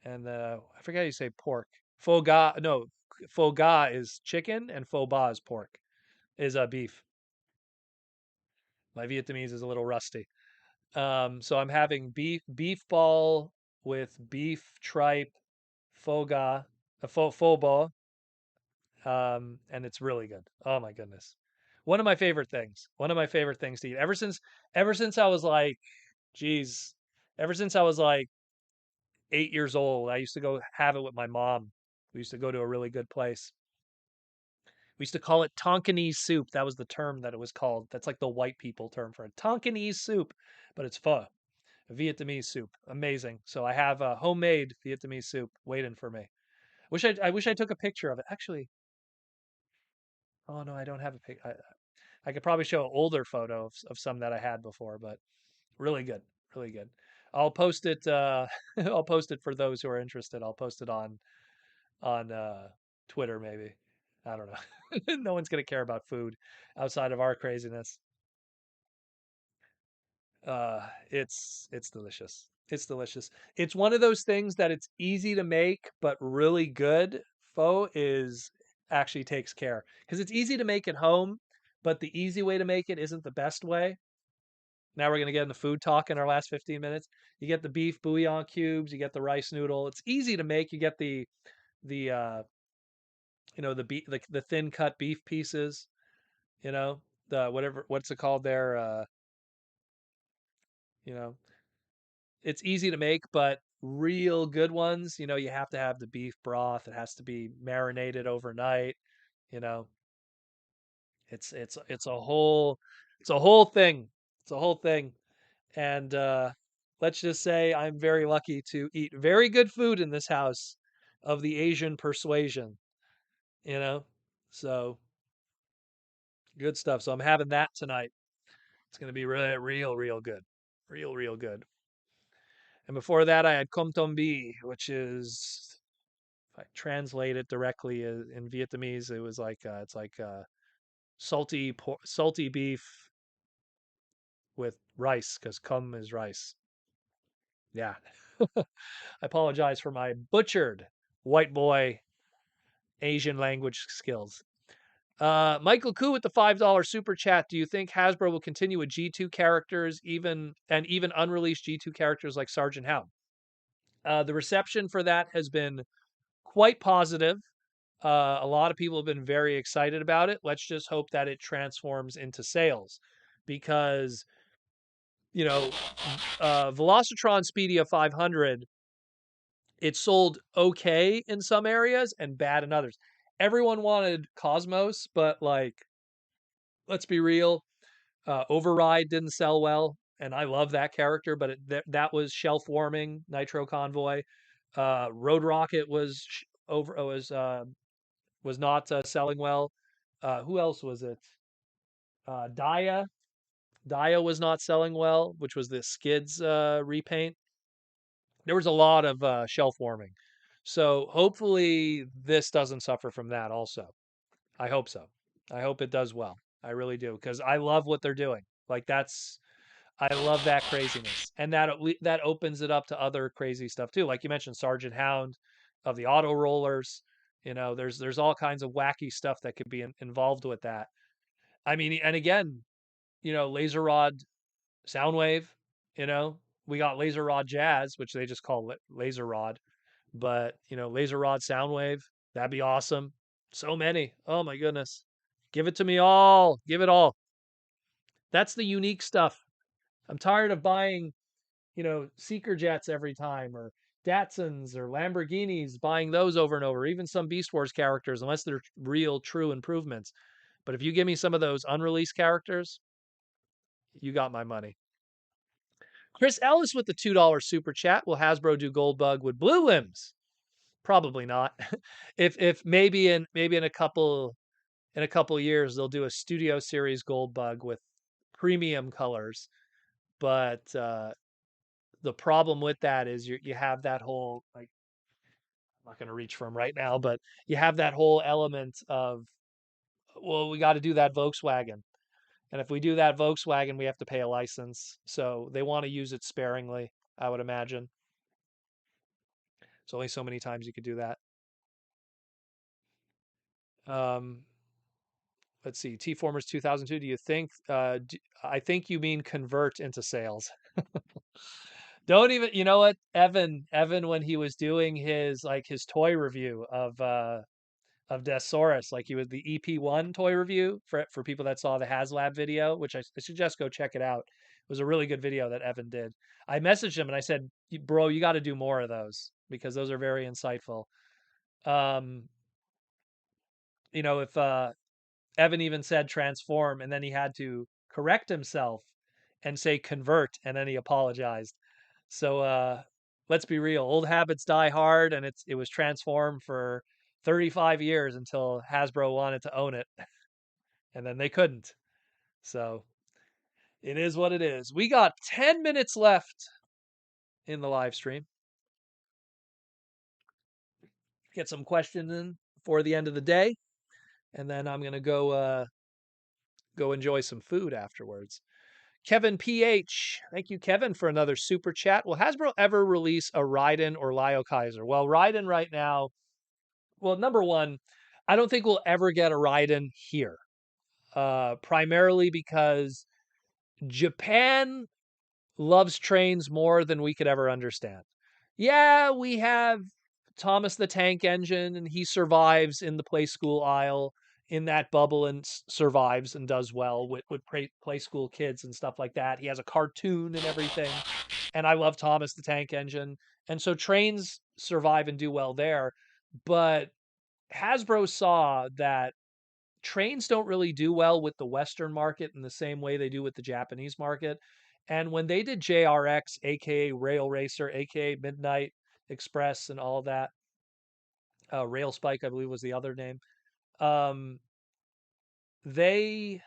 S2: and I forget how you say pork. Faux ga, no, faux ga is chicken, and faux ba is pork. Is beef. My Vietnamese is a little rusty. So I'm having beef ball with beef tripe, faux ga, faux ba, and it's really good. Oh my goodness, one of my favorite things. One of my favorite things to eat ever since I was like, geez, ever since I was like 8 years old. I used to go have it with my mom. We used to go to a really good place. We used to call it Tonkinese soup. That was the term that it was called. That's like the white people term for it. Tonkinese soup, but it's pho, Vietnamese soup. Amazing. So I have a homemade Vietnamese soup waiting for me. I wish I took a picture of it. Actually, oh no, I don't have a pic. I I could probably show an older photo of some that I had before, but really good, really good. I'll post it. I'll post it for those who are interested. I'll post it on Twitter maybe. I don't know. No one's gonna care about food outside of our craziness. It's delicious. It's delicious. It's one of those things that it's easy to make, but really good. Pho is actually takes care because it's easy to make at home, but the easy way to make it isn't the best way. Now we're gonna get into food talk in our last 15 minutes. You get the beef bouillon cubes, you get the rice noodle. It's easy to make. You get the the thin cut beef pieces. You know the whatever what's it called there? You know it's easy to make, but real good ones, you have to have the beef broth. It has to be marinated overnight. You know, it's a whole thing. It's a whole thing. And let's just say I'm very lucky to eat very good food in this house of the Asian persuasion, you know? So good stuff. So I'm having that tonight. It's going to be really, real good. Real good. And before that, I had Kom Tom Bi, which is, if I translate it directly in Vietnamese, it was like it's like salty beef with rice because cum is rice. Yeah. I apologize for my butchered white boy Asian language skills. Michael Koo with the $5 super chat. Do you think Hasbro will continue with G2 characters, even unreleased G2 characters like Sergeant Hound? The reception for that has been quite positive. A lot of people have been very excited about it. Let's just hope that it transforms into sales, because you know, Velocitron Speedia 500, it sold okay in some areas and bad in others. Everyone wanted Cosmos, but like, let's be real, Override didn't sell well, and I love that character, but that was shelf warming. Nitro Convoy, Road Rocket was not selling well. Who else was it? Dia. Dia was not selling well, which was the Skids repaint. There was a lot of shelf warming. So hopefully this doesn't suffer from that also. I hope so. I hope it does well. I really do, because I love what they're doing. Like I love that craziness, and that opens it up to other crazy stuff too. Like you mentioned, Sergeant Hound of the auto rollers. There's all kinds of wacky stuff that could be involved with that. I mean, and again, Laser Rod Soundwave. You know, we got Laser Rod Jazz, which they just call Laser Rod, but Laser Rod Soundwave, that'd be awesome. So many. Oh my goodness. Give it to me all. Give it all. That's the unique stuff. I'm tired of buying, Seeker jets every time, or Datsuns or Lamborghinis, buying those over and over, even some Beast Wars characters, unless they're real true improvements. But if you give me some of those unreleased characters, you got my money. Chris Ellis with the $2 super chat. Will Hasbro do Goldbug with blue limbs? Probably not. If maybe in a couple years they'll do a Studio Series Goldbug with premium colors, but the problem with that is you have that whole, like, I'm not going to reach for them right now, but you have that whole element of, well, we got to do that Volkswagen. And if we do that Volkswagen, we have to pay a license. So they want to use it sparingly, I would imagine. It's only so many times you could do that. Um, let's see. T-Formers 2002. Do you think, I think you mean convert into sales. Don't even, you know what? Evan, when he was doing his toy review of Deathsaurus, like he was the EP1 toy review for people that saw the HasLab video, which I suggest go check it out. It was a really good video that Evan did. I messaged him and I said, "Bro, you got to do more of those because those are very insightful." Um, if Evan even said transform, and then he had to correct himself and say convert, and then he apologized. So let's be real. Old habits die hard, and it was transformed for 35 years until Hasbro wanted to own it, and then they couldn't. So it is what it is. We got 10 minutes left in the live stream. Get some questions in before the end of the day, and then I'm gonna go enjoy some food afterwards. Kevin PH, thank you, Kevin, for another super chat. Will Hasbro ever release a Raiden or Lio Kaiser? Well, Raiden right now. Well, number one, I don't think we'll ever get a Raiden here. Primarily because Japan loves trains more than we could ever understand. Yeah, we have Thomas the Tank Engine, and he survives in the play school aisle in that bubble and survives and does well with play school kids and stuff like that. He has a cartoon and everything. And I love Thomas the Tank Engine. And so trains survive and do well there. But Hasbro saw that trains don't really do well with the Western market in the same way they do with the Japanese market. And when they did JRX, aka Rail Racer, aka Midnight Express, and all that, Rail Spike, I believe, was the other name. Um, they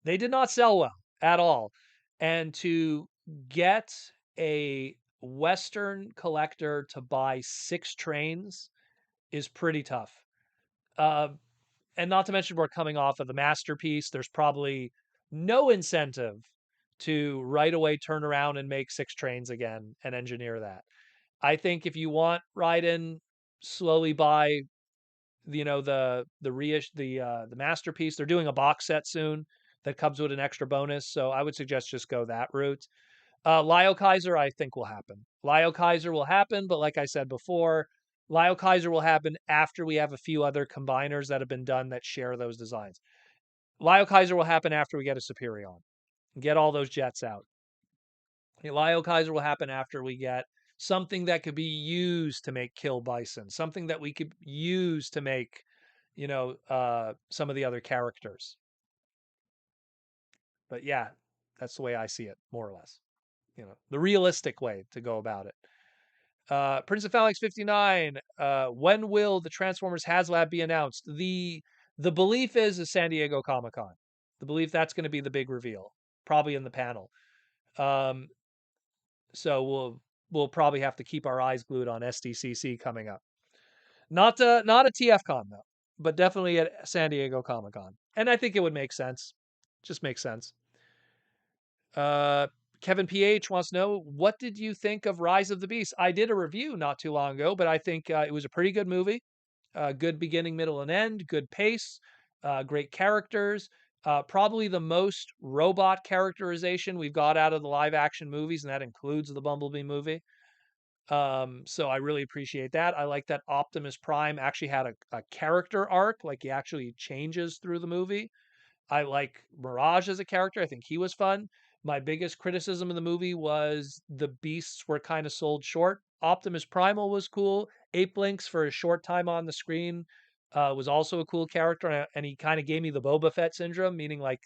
S2: they did not sell well at all, and to get a Western collector to buy 6 trains is pretty tough. Uh, and not to mention we're coming off of the masterpiece. There's probably no incentive to right away turn around and make 6 trains again and engineer that. I think if you want Raiden, slowly buy, the masterpiece. They're doing a box set soon that comes with an extra bonus, so I would suggest just go that route. Lio Kaiser, I think will happen. Lio Kaiser will happen, but like I said before, Lio Kaiser will happen after we have a few other combiners that have been done that share those designs. Lio Kaiser will happen after we get a Superion, get all those jets out. Lio Kaiser will happen after we get something that could be used to make Kill Bison, something that we could use to make, some of the other characters. But yeah, that's the way I see it, more or less. The realistic way to go about it. Prince of Phalanx 59. When will the Transformers HasLab be announced? The belief is San Diego Comic Con. The belief that's going to be the big reveal, probably in the panel. Um, so we'll probably have to keep our eyes glued on SDCC coming up. Not a TFCon though, but definitely at San Diego Comic Con. And I think it would make sense. Just makes sense. Kevin PH wants to know, what did you think of Rise of the Beast? I did a review not too long ago, but I think it was a pretty good movie. Good beginning, middle, and end. Good pace. Great characters. Probably the most robot characterization we've got out of the live action movies, and that includes the Bumblebee movie. So I really appreciate that. I like that Optimus Prime actually had a character arc, like he actually changes through the movie. I like Mirage as a character. I think he was fun. My biggest criticism of the movie was the beasts were kind of sold short. Optimus Primal was cool. Ape Links for a short time on the screen was also a cool character, and he kind of gave me the Boba Fett syndrome, meaning like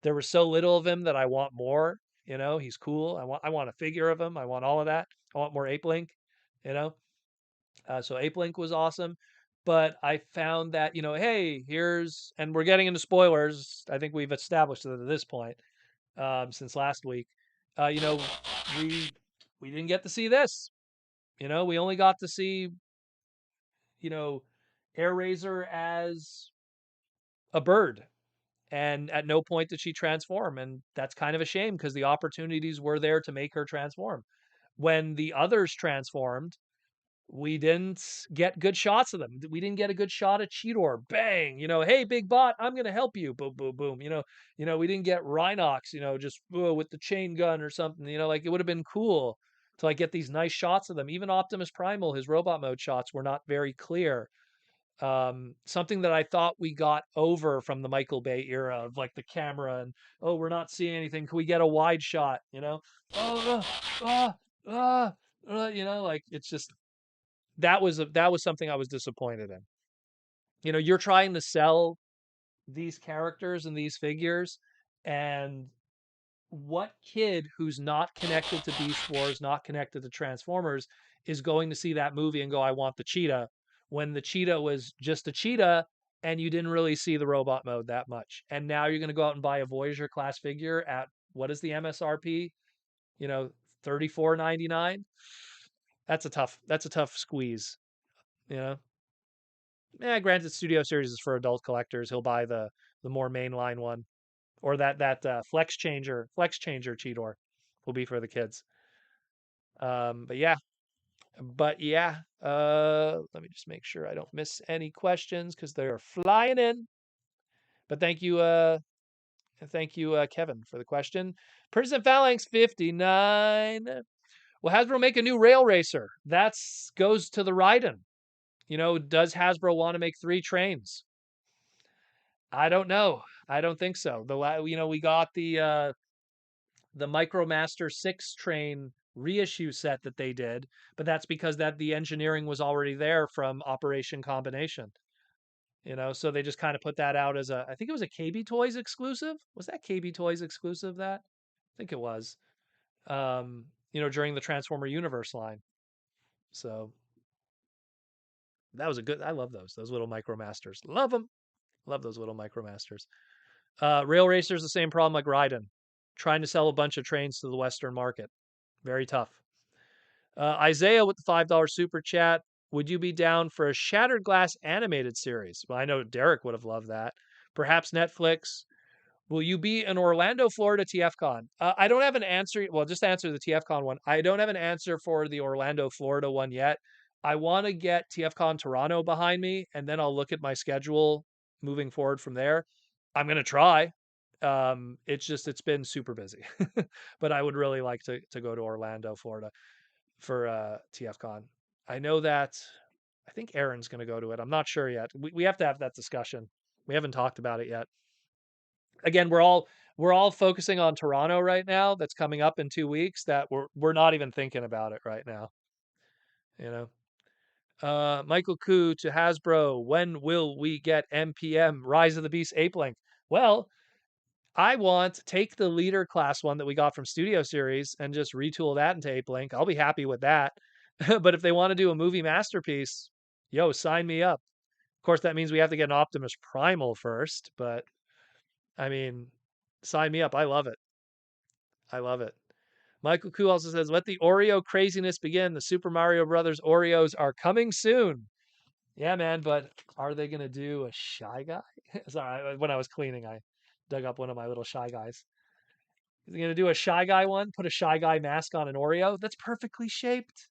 S2: there was so little of him that I want more. He's cool. I want a figure of him. I want all of that. I want more Ape Link. You know, so Ape Link was awesome. But I found that, hey, and we're getting into spoilers. I think we've established it at this point, since last week. Uh, you know, we we didn't get to see this. We only got to see, you know, Air Razor as a bird. And at no point did she transform. And that's kind of a shame because the opportunities were there to make her transform. When the others transformed, we didn't get good shots of them. We didn't get a good shot at Cheetor. Bang, hey, big bot, I'm gonna help you. Boom, boom, boom. We didn't get Rhinox, just with the chain gun or something. Like it would have been cool to like get these nice shots of them. Even Optimus Primal, his robot mode shots were not very clear. Something that I thought we got over from the Michael Bay era of like the camera and, oh, we're not seeing anything. Can we get a wide shot? Oh, like it's just that was something I was disappointed in. You're trying to sell these characters and these figures, and what kid who's not connected to Beast Wars, not connected to Transformers, is going to see that movie and go, I want the cheetah, when the cheetah was just a cheetah and you didn't really see the robot mode that much. And now you're going to go out and buy a Voyager class figure at, what is the MSRP? You know, $34.99. That's a tough squeeze. You know. Yeah, granted, Studio Series is for adult collectors. He'll buy the more mainline one, or that Flex Changer Cheetor will be for the kids. But yeah, let me just make sure I don't miss any questions because they're flying in. But thank you, Kevin, for the question. Prison Phalanx 59. Will Hasbro make a new rail racer? That's goes to the Raiden. You know, does Hasbro want to make 3 trains? I don't know. I don't think so. We got the Micromaster 6 train reissue set that they did, but that's because that the engineering was already there from Operation Combination. You know, so they just kind of put that out as I think it was a KB Toys exclusive. Was that KB Toys exclusive that? I think it was. During the Transformer Universe line. So that was a good. I love those little Micromasters. Love them. Love those little Micromasters. Rail Racer's the same problem like Raiden, trying to sell a bunch of trains to the Western market. Very tough. Isaiah with the $5 super chat. Would you be down for a Shattered Glass animated series? Well, I know Derek would have loved that. Perhaps Netflix. Will you be in Orlando, Florida TFCon? I don't have an answer. Well, just answer the TFCon one. I don't have an answer for the Orlando, Florida one yet. I want to get TFCon Toronto behind me, and then I'll look at my schedule moving forward from there. I'm going to try. It's been super busy, but I would really like to go to Orlando, Florida for TFCon. I know that I think Aaron's going to go to it. I'm not sure yet. We have to have that discussion. We haven't talked about it yet. Again, we're all focusing on Toronto right now. That's coming up in 2 weeks. That we're not even thinking about it right now. You know. Michael Koo to Hasbro. When will we get MPM Rise of the Beast Ape Link? Well, I want to take the leader class one that we got from Studio Series and just retool that into Ape Link. I'll be happy with that. But if they want to do a movie masterpiece, yo, sign me up. Of course, that means we have to get an Optimus Primal first, but I mean, sign me up. I love it. I love it. Michael Koo also says, let the Oreo craziness begin. The Super Mario Brothers Oreos are coming soon. Yeah, man, but are they going to do a Shy Guy? Sorry, when I was cleaning, I dug up one of my little Shy Guys. Is he going to do a Shy Guy one? Put a Shy Guy mask on an Oreo? That's perfectly shaped.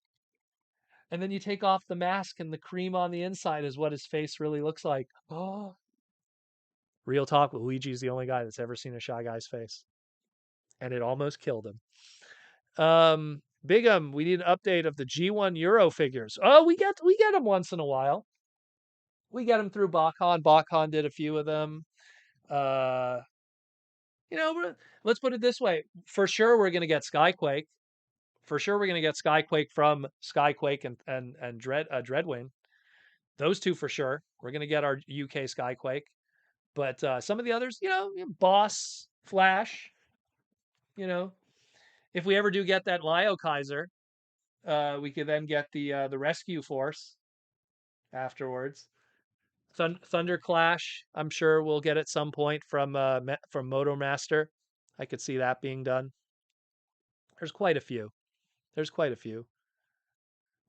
S2: And then you take off the mask and the cream on the inside is what his face really looks like. Oh. Real talk, Luigi's the only guy that's ever seen a Shy Guy's face. And it almost killed him. Bigum, we need an update of the G1 Euro figures. Oh, we get them once in a while. We get them through BotCon. BotCon did a few of them. Let's put it this way. For sure, we're going to get Skyquake. For sure, we're going to get Skyquake from Skyquake and Dreadwing. Those two for sure. We're going to get our UK Skyquake. But some of the others, Boss, Flash, if we ever do get that Lio Kaiser, we could then get the Rescue Force afterwards. Thunder Clash, I'm sure we'll get at some point from Moto Master. I could see that being done. There's quite a few.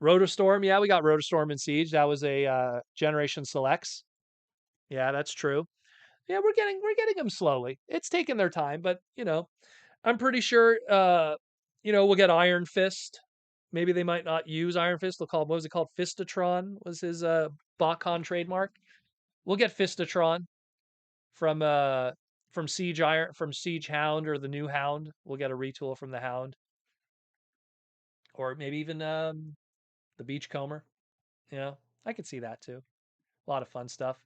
S2: Rotostorm, yeah, we got Rotostorm in Siege. That was a Generation Selects. Yeah, that's true. Yeah, we're getting them slowly. It's taking their time, but I'm pretty sure we'll get Iron Fist. Maybe they might not use Iron Fist. They'll call, what was it called? Fistatron was his BotCon trademark. We'll get Fistatron from Siege Hound or the new Hound. We'll get a retool from the Hound. Or maybe even the Beachcomber. I could see that too. A lot of fun stuff.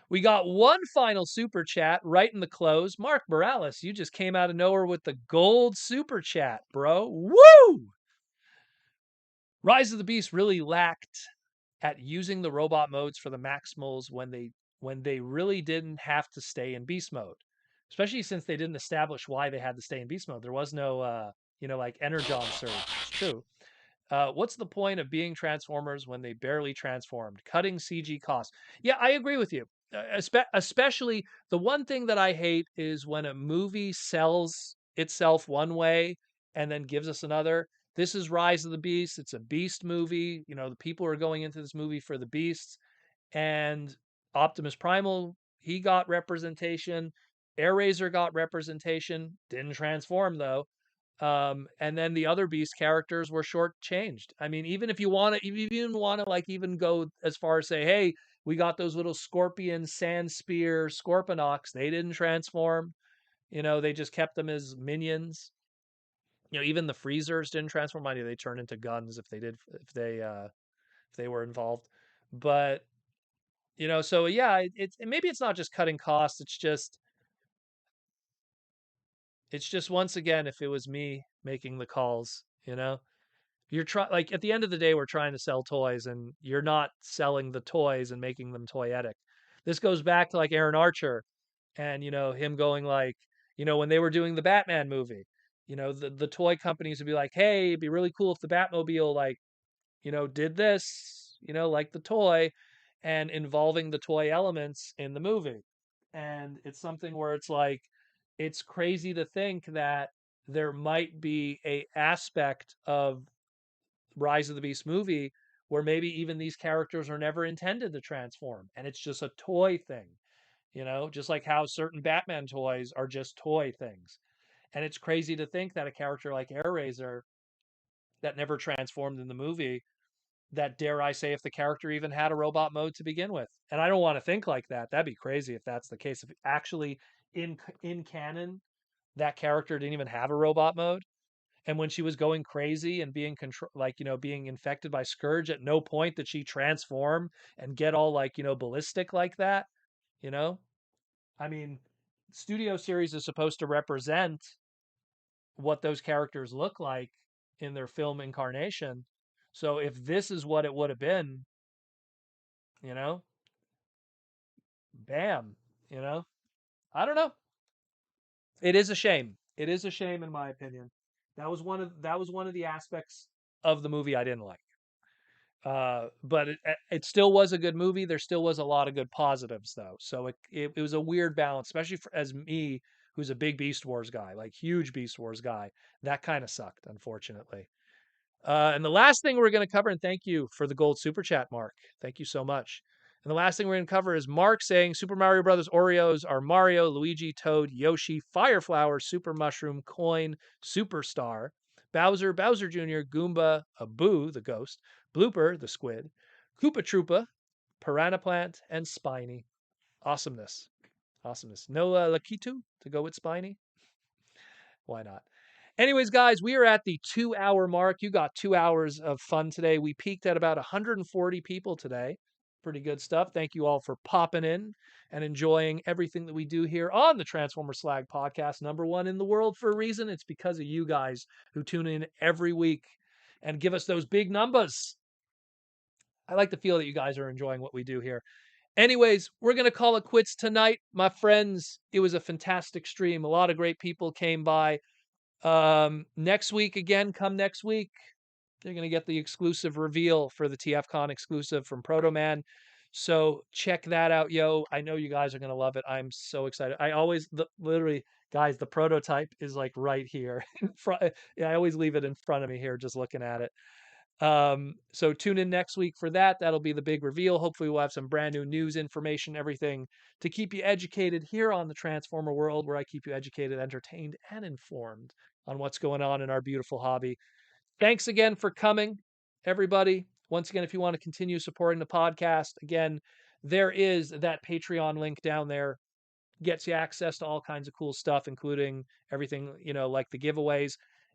S2: We got one final super chat right in the close. Mark Morales, you just came out of nowhere with the gold super chat, bro. Woo! Rise of the Beast really lacked at using the robot modes for the Maximals when they really didn't have to stay in beast mode. Especially since they didn't establish why they had to stay in beast mode. There was no like Energon surge. It's true. What's the point of being Transformers when they barely transformed? Cutting CG costs. Yeah, I agree with you. especially the one thing that I hate is when a movie sells itself one way and then gives us another. This is Rise of the Beast. It's a Beast movie. You know, the people are going into this movie for the Beasts, and Optimus Primal, he got representation. Air got representation. Didn't transform though. And then the other Beast characters were shortchanged. I mean, even if you want to, even want to like even go as far as say, hey, we got those little scorpion, sand spear, scorponok. They didn't transform. You know, they just kept them as minions. You know, even the freezers didn't transform. Mind you, they turned into guns if they did, if they were involved. But you know, so yeah, it's maybe it's not just cutting costs. It's just once again, if it was me making the calls, you know, you're trying like at the end of the day, we're trying to sell toys, and you're not selling the toys and making them toyetic. This goes back to like Aaron Archer, and you know him going like, you know, when they were doing the Batman movie, you know, the toy companies would be like, hey, it'd be really cool if the Batmobile like, you know, did this, you know, like the toy, and involving the toy elements in the movie. And it's something where it's like, it's crazy to think that there might be a aspect of Rise of the Beast movie where maybe even these characters are never intended to transform and it's just a toy thing, you know, just like how certain Batman toys are just toy things. And it's crazy to think that a character like Air that never transformed in the movie, that dare I say, if the character even had a robot mode to begin with. And I don't want to think like that. That'd be crazy if that's the case. If actually in canon, that character didn't even have a robot mode. And when she was going crazy and being control, like, you know, being infected by Scourge, at no point did she transform and get all like, you know, ballistic like that. You know, I mean, Studio Series is supposed to represent what those characters look like in their film incarnation. So if this is what it would have been, you know, bam, you know, I don't know. It is a shame. It is a shame, in my opinion. That was one of the aspects of the movie I didn't like. But it still was a good movie. There still was a lot of good positives though. So it was a weird balance, especially for, as me, who's a big Beast Wars guy, like huge Beast Wars guy. That kind of sucked, unfortunately. And the last thing we're going to cover, and thank you for the gold super chat, Mark. Thank you so much. And the last thing we're going to cover is Mark saying Super Mario Brothers Oreos are Mario, Luigi, Toad, Yoshi, Fireflower, Super Mushroom, Coin, Superstar, Bowser, Bowser Jr., Goomba, Abu, the ghost, Blooper, the squid, Koopa Troopa, Piranha Plant, and Spiny. Awesomeness. Awesomeness. No Lakitu to go with Spiny? Why not? Anyways, guys, we are at the 2 hour mark. You got 2 hours of fun today. We peaked at about 140 people today. Pretty good stuff. Thank you all for popping in and enjoying everything that we do here on the Transformer Slag podcast, #1 in the world for a reason. It's because of you guys who tune in every week and give us those big numbers. I like to feel that you guys are enjoying what we do here. Anyways, we're going to call it quits tonight, my friends. It was a fantastic stream. A lot of great people came by. Next week, again, come next week, you're going to get the exclusive reveal for the TFCon exclusive from Proto Man. So check that out, yo. I know you guys are going to love it. I'm so excited. I always, literally, guys, the prototype is like right here in front. Yeah, I always leave it in front of me here, just looking at it. So tune in next week for that. That'll be the big reveal. Hopefully, we'll have some brand new news, information, everything to keep you educated here on the Transformer world, where I keep you educated, entertained, and informed on what's going on in our beautiful hobby. Thanks again for coming, everybody. Once again, if you want to continue supporting the podcast, again, there is that Patreon link down there. Gets you access to all kinds of cool stuff, including everything, you know, like the giveaways.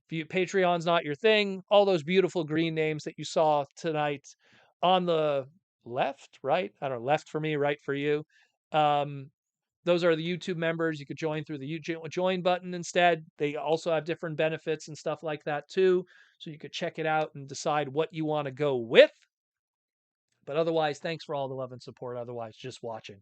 S2: If you Patreon's not your thing, all those beautiful green names that you saw tonight on the left, right? I don't know, left for me, right for you. Um, those are the YouTube members. You could join through the join button instead. They also have different benefits and stuff like that too. So you could check it out and decide what you want to go with. But otherwise, thanks for all the love and support. Otherwise, just watching.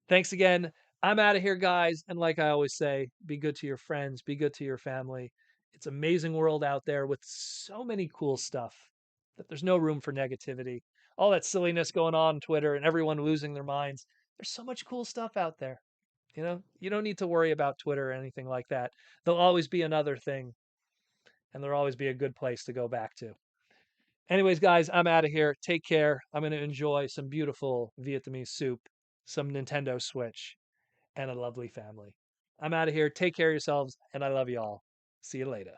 S2: Thanks again. I'm out of here, guys. And like I always say, be good to your friends, be good to your family. It's an amazing world out there with so many cool stuff that there's no room for negativity. All that silliness going on Twitter and everyone losing their minds. There's so much cool stuff out there. You know, you don't need to worry about Twitter or anything like that. There'll always be another thing, and there'll always be a good place to go back to. Anyways, guys, I'm out of here. Take care. I'm going to enjoy some beautiful Vietnamese soup, some Nintendo Switch, and a lovely family. I'm out of here. Take care of yourselves, and I love you all. See you later.